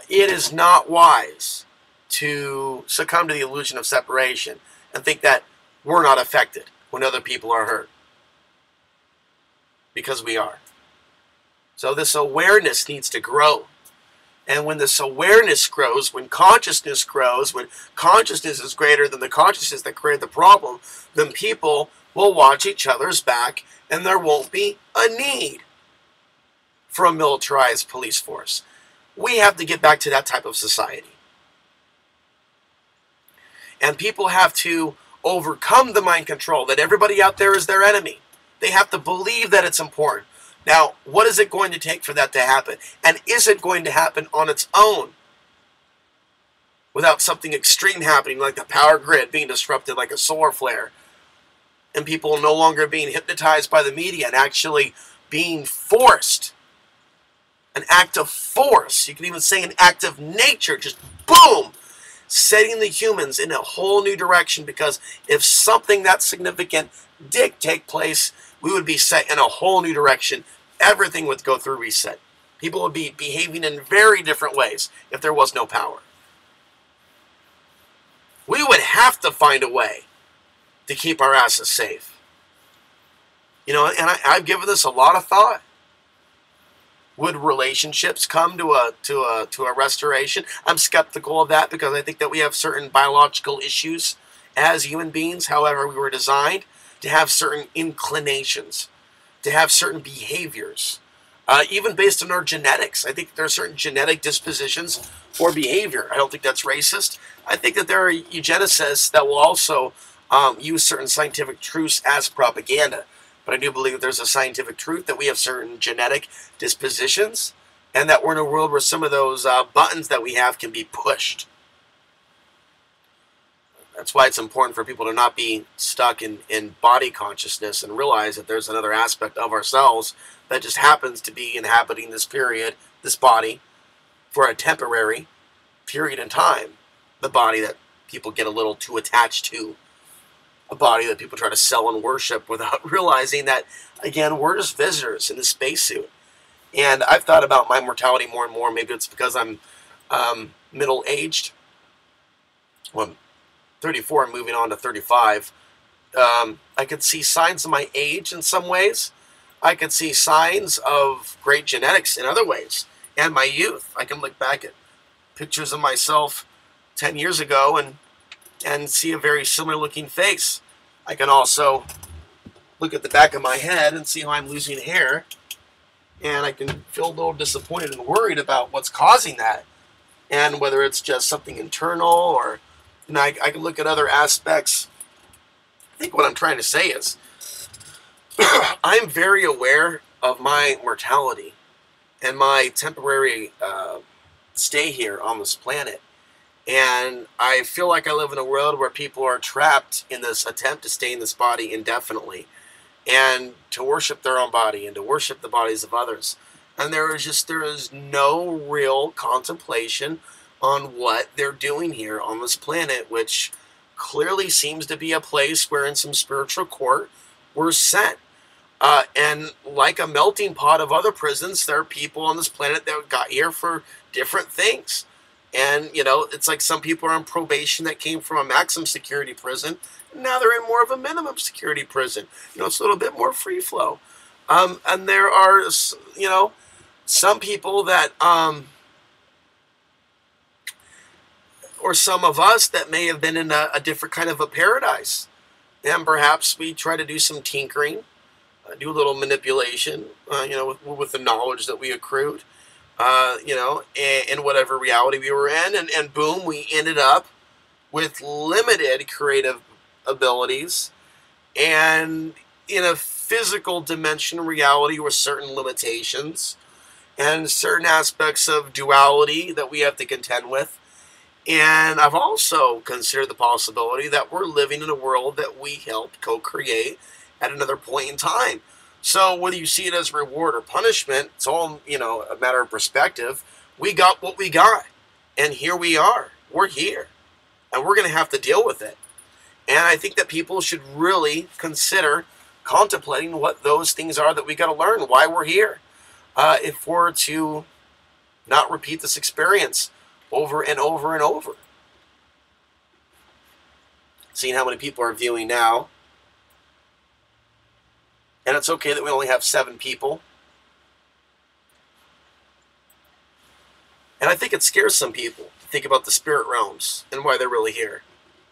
A: It is not wise to succumb to the illusion of separation and think that we're not affected when other people are hurt. Because we are. So this awareness needs to grow. And when this awareness grows, when consciousness grows, when consciousness is greater than the consciousness that created the problem, then people will watch each other's back and there won't be a need for a militarized police force. We have to get back to that type of society. And people have to overcome the mind control that everybody out there is their enemy. They have to believe that it's important. Now, what is it going to take for that to happen? And is it going to happen on its own without something extreme happening like the power grid being disrupted like a solar flare and people no longer being hypnotized by the media and actually being forced? An act of force, you can even say an act of nature, just boom, setting the humans in a whole new direction, because if something that significant did take place, we would be set in a whole new direction. Everything would go through reset. People would be behaving in very different ways if there was no power. We would have to find a way to keep our asses safe. And I've given this a lot of thought. Would relationships come to a restoration? I'm skeptical of that because I think that we have certain biological issues as human beings. However, we were designed to have certain inclinations, to have certain behaviors, even based on our genetics. I think there are certain genetic dispositions for behavior. I don't think that's racist. I think that there are eugenicists that will also use certain scientific truths as propaganda. But I do believe that there's a scientific truth that we have certain genetic dispositions and that we're in a world where some of those buttons that we have can be pushed. That's why it's important for people to not be stuck in body consciousness and realize that there's another aspect of ourselves that just happens to be inhabiting this period, this body, for a temporary period in time. The body that people get a little too attached to. A body that people try to sell and worship without realizing that, again, we're just visitors in the spacesuit. And I've thought about my mortality more and more. Maybe it's because I'm middle-aged. Well, I'm 34 and moving on to 35. I could see signs of my age in some ways. I could see signs of great genetics in other ways, and my youth. I can look back at pictures of myself 10 years ago and see a very similar looking face. I can also look at the back of my head and see how I'm losing hair, and I can feel a little disappointed and worried about what's causing that, and whether it's just something internal or, you know, I can look at other aspects. I think what I'm trying to say is I'm very aware of my mortality and my temporary stay here on this planet. And I feel like I live in a world where people are trapped in this attempt to stay in this body indefinitely and to worship their own body and to worship the bodies of others. And there is no real contemplation on what they're doing here on this planet, which clearly seems to be a place where in some spiritual court we're sent. And like a melting pot of other prisons, there are people on this planet that got here for different things. And, you know, it's like some people are on probation that came from a maximum security prison. And now they're in more of a minimum security prison. You know, it's a little bit more free flow. And there are, you know, some people that, or some of us that may have been in a different kind of a paradise. And perhaps we try to do some tinkering, do a little manipulation, you know, with the knowledge that we accrued, you know, in whatever reality we were in. And boom, we ended up with limited creative abilities and in a physical dimension reality with certain limitations and certain aspects of duality that we have to contend with. And I've also considered the possibility that we're living in a world that we helped co-create at another point in time. So whether you see it as reward or punishment, it's all, you know, a matter of perspective. We got what we got, and here we are. We're here, and we're going to have to deal with it. And I think that people should really consider contemplating what those things are that we got to learn, why we're here, if we're to not repeat this experience over and over and over. Seeing how many people are viewing now. And it's okay that we only have 7 people. And I think it scares some people to think about the spirit realms and why they're really here.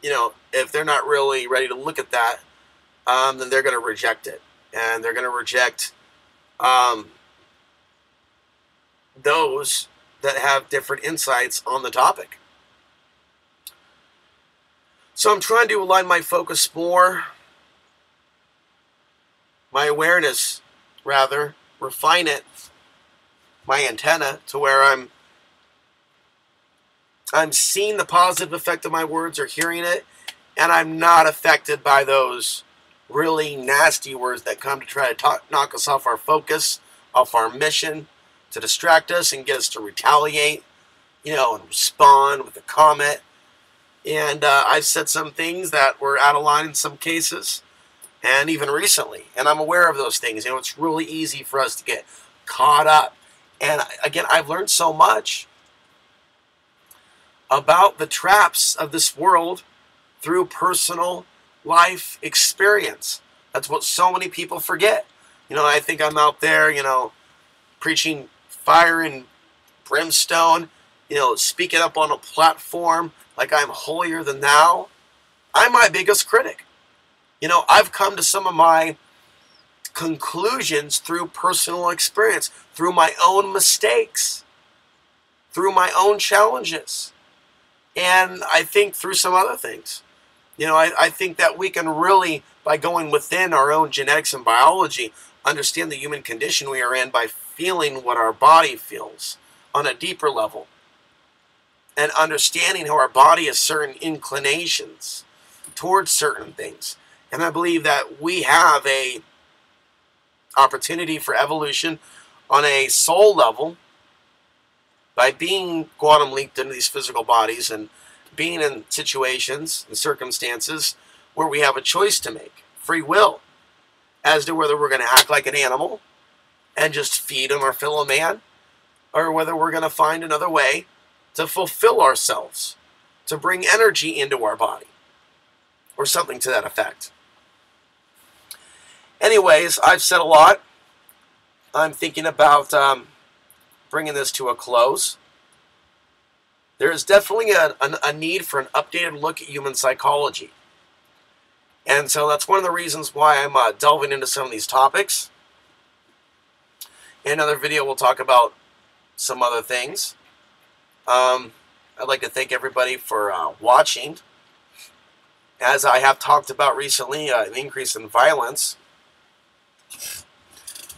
A: You know, if they're not really ready to look at that, then they're going to reject it. And they're going to reject those that have different insights on the topic. So I'm trying to align my focus more, my awareness, rather, refine it, my antenna, to where I'm seeing the positive effect of my words or hearing it, and I'm not affected by those really nasty words that come to try to knock us off our focus, off our mission, to distract us and get us to retaliate, you know, and respond with a comment. And I've said some things that were out of line in some cases, and even recently, and I'm aware of those things. You know, it's really easy for us to get caught up. And again, I've learned so much about the traps of this world through personal life experience. That's what so many people forget. You know, I think I'm out there, you know, preaching fire and brimstone, you know, speaking up on a platform like I'm holier than thou. I'm my biggest critic. You know, I've come to some of my conclusions through personal experience, through my own mistakes, through my own challenges, and I think through some other things. You know, I think that we can really, by going within our own genetics and biology, understand the human condition we are in by feeling what our body feels on a deeper level, and understanding how our body has certain inclinations towards certain things. And I believe that we have a opportunity for evolution on a soul level by being quantum leaped into these physical bodies and being in situations and circumstances where we have a choice to make, free will, as to whether we're going to act like an animal and just feed on our fellow man, or whether we're going to find another way to fulfill ourselves, to bring energy into our body, or something to that effect. Anyways, I've said a lot. I'm thinking about bringing this to a close. There is definitely a need for an updated look at human psychology. And so that's one of the reasons why I'm delving into some of these topics. In another video, we'll talk about some other things. I'd like to thank everybody for watching. As I have talked about recently, an increase in violence.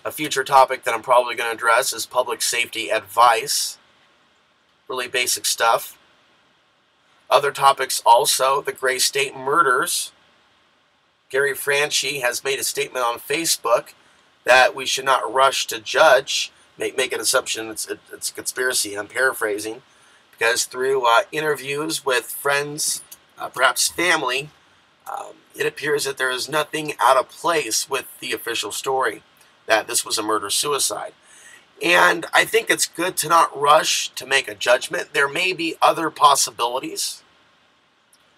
A: A future topic that I'm probably going to address is public safety advice. Really basic stuff. Other topics also, the Gray State murders. Gary Franchi has made a statement on Facebook that we should not rush to judge, make an assumption it's a conspiracy. I'm paraphrasing, because through interviews with friends, perhaps family, it appears that there is nothing out of place with the official story, that this was a murder-suicide. And I think it's good to not rush to make a judgment. There may be other possibilities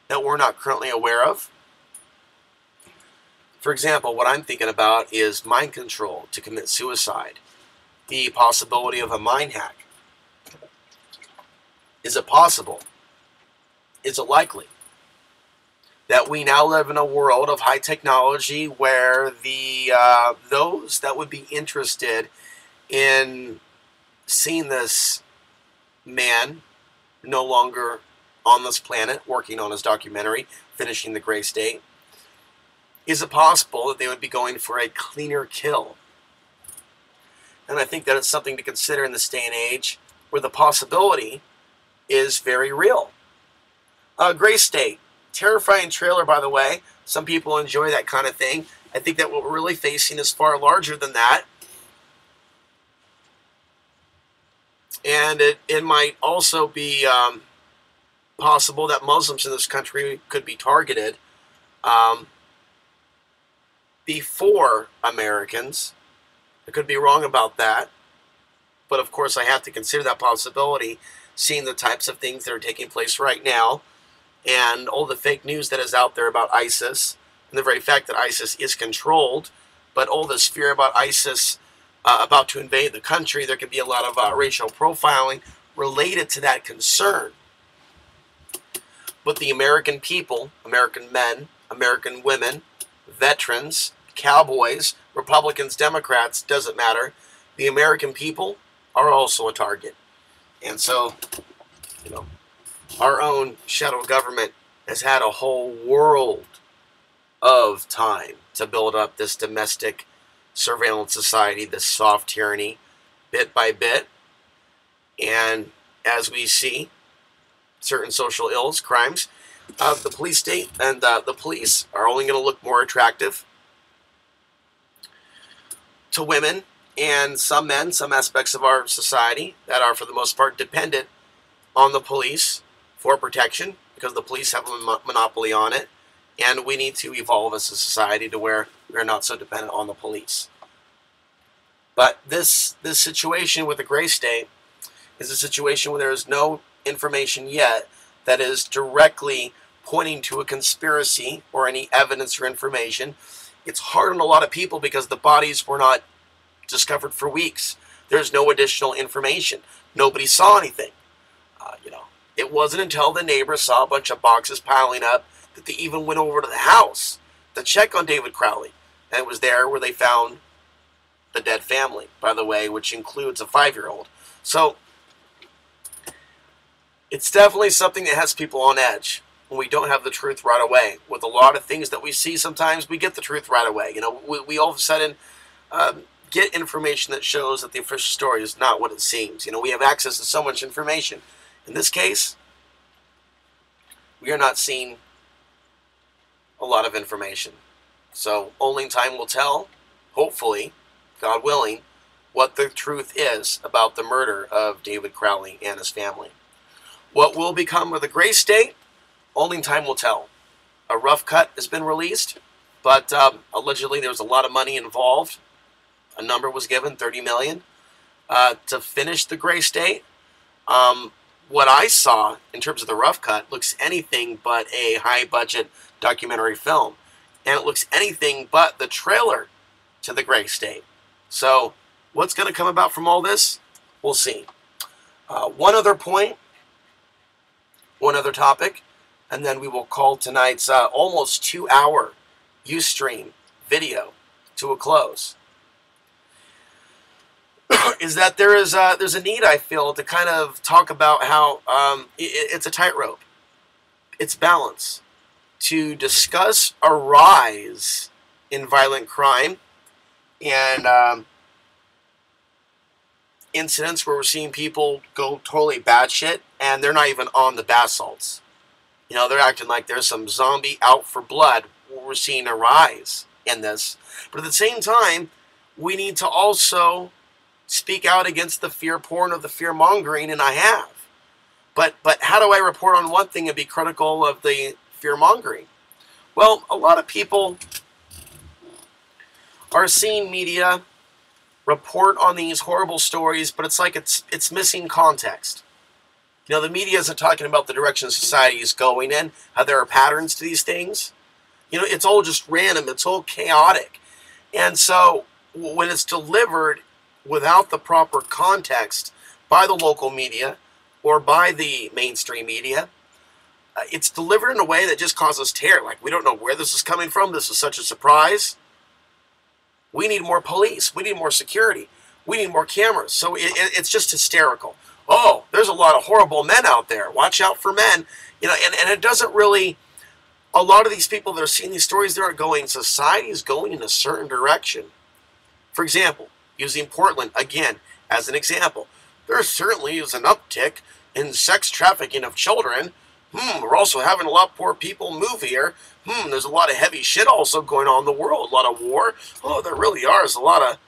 A: that we're not currently aware of. For example, what I'm thinking about is mind control to commit suicide. The possibility of a mind hack. Is it possible? Is it likely that we now live in a world of high technology where those that would be interested in seeing this man no longer on this planet, working on his documentary, finishing the Gray State, is it possible that they would be going for a cleaner kill? And I think that it's something to consider in this day and age where the possibility is very real. Gray State, terrifying trailer, by the way. Some people enjoy that kind of thing. I think that what we're really facing is far larger than that. And it might also be possible that Muslims in this country could be targeted before Americans. I could be wrong about that. But of course I have to consider that possibility, seeing the types of things that are taking place right now and all the fake news that is out there about ISIS, and the very fact that ISIS is controlled, but all this fear about ISIS about to invade the country. There could be a lot of racial profiling related to that concern. But the American people, American men, American women, veterans, cowboys, Republicans, Democrats, doesn't matter. The American people are also a target. And so, you know, our own shadow government has had a whole world of time to build up this domestic surveillance society, this soft tyranny, bit by bit. And as we see, certain social ills, crimes, the police state and the police are only going to look more attractive to women and some men, some aspects of our society that are for the most part dependent on the police for protection, because the police have a monopoly on it. And we need to evolve as a society to where we're not so dependent on the police. But this situation with the Gray State is a situation where there is no information yet that is directly pointing to a conspiracy or any evidence or information. It's hard on a lot of people because the bodies were not discovered for weeks. There's no additional information. Nobody saw anything. It wasn't until the neighbors saw a bunch of boxes piling up that they even went over to the house to check on David Crowley. And it was there where they found the dead family, by the way, which includes a 5-year-old. So it's definitely something that has people on edge when we don't have the truth right away. With a lot of things that we see, sometimes we get the truth right away. We all of a sudden get information that shows that the official story is not what it seems. We have access to so much information. In this case, we are not seeing a lot of information. So only time will tell, hopefully, God willing, what the truth is about the murder of David Crowley and his family. What will become of the Gray State, only time will tell. A rough cut has been released, but allegedly there was a lot of money involved. a number was given, 30 million, to finish the Gray State. What I saw in terms of the rough cut looks anything but a high-budget documentary film, and it looks anything but the trailer to the Gray State. So what's going to come about from all this? We'll see. One other point, one other topic, and then we will call tonight's almost 2-hour Ustream video to a close. Is that there's a need, I feel, to kind of talk about how it's a tightrope. It's balance. To discuss a rise in violent crime and incidents where we're seeing people go totally batshit, and they're not even on the bath salts. You know, they're acting like there's some zombie out for blood. We're seeing a rise in this. But at the same time, we need to also speak out against the fear porn or the fear mongering, and I have. But how do I report on one thing and be critical of the fear mongering? Well, a lot of people are seeing media report on these horrible stories, but it's like it's missing context. You know, the media isn't talking about the direction society is going in, how there are patterns to these things. You know, it's all just random, it's all chaotic. And so when it's delivered without the proper context by the local media or by the mainstream media, it's delivered in a way that just causes terror. Like, we don't know where this is coming from. This is such a surprise. We need more police. We need more security. We need more cameras. So it's just hysterical. Oh, there's a lot of horrible men out there. Watch out for men. You know, and it doesn't really, a lot of these people that are seeing these stories, they're going, society is going in a certain direction. For example, using Portland, again, as an example, there certainly is an uptick in sex trafficking of children. We're also having a lot more people move here. There's a lot of heavy shit also going on in the world. A lot of war. Oh, there really are. There's a lot of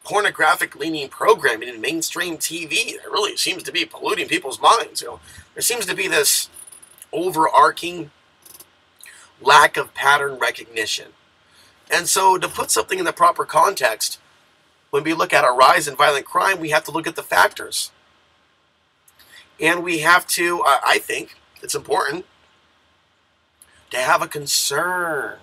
A: pornographic-leaning programming in mainstream TV that really seems to be polluting people's minds. You know, there seems to be this overarching lack of pattern recognition. And so to put something in the proper context, when we look at a rise in violent crime, we have to look at the factors. And we have to, I think it's important to have a concern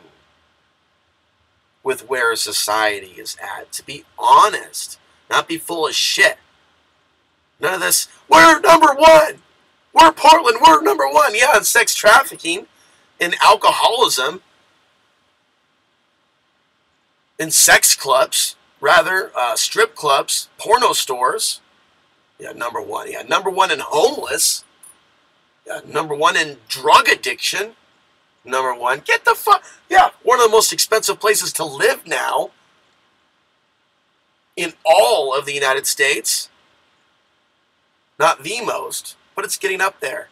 A: with where society is at. To be honest, not be full of shit. None of this, we're number one. We're Portland, we're number one. Yeah, in sex trafficking, in alcoholism, in sex clubs, rather, strip clubs, porno stores. Yeah, number one. Yeah, number one in homeless. Yeah, number one in drug addiction. Number one. Get the fuck. Yeah, one of the most expensive places to live now in all of the United States. Not the most, but it's getting up there.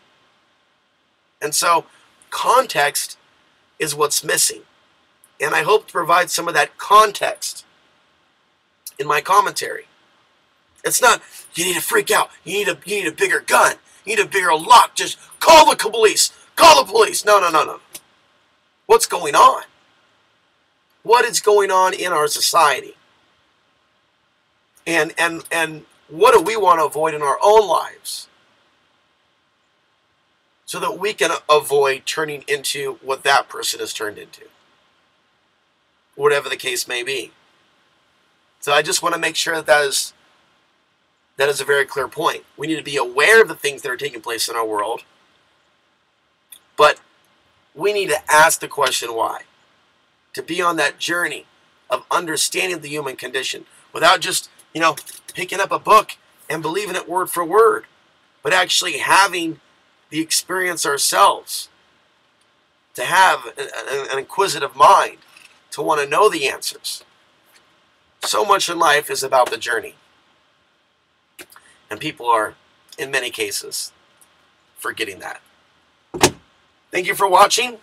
A: And so, context is what's missing. And I hope to provide some of that context in my commentary. It's not, you need to freak out. You need a bigger gun. You need a bigger lock. Just call the police. Call the police. No, no, no, no. What's going on? What is going on in our society? And what do we want to avoid in our own lives? So that we can avoid turning into what that person has turned into. Whatever the case may be. So I just want to make sure that is a very clear point. We need to be aware of the things that are taking place in our world, but we need to ask the question why. To be on that journey of understanding the human condition without just, you know, picking up a book and believing it word for word, but actually having the experience ourselves, to have an inquisitive mind, to want to know the answers. So much in life is about the journey. And people are, in many cases, forgetting that. Thank you for watching.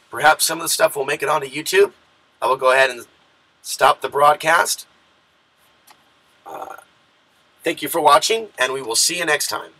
A: Perhaps some of the stuff will make it onto YouTube. I will go ahead and stop the broadcast. Thank you for watching, and we will see you next time.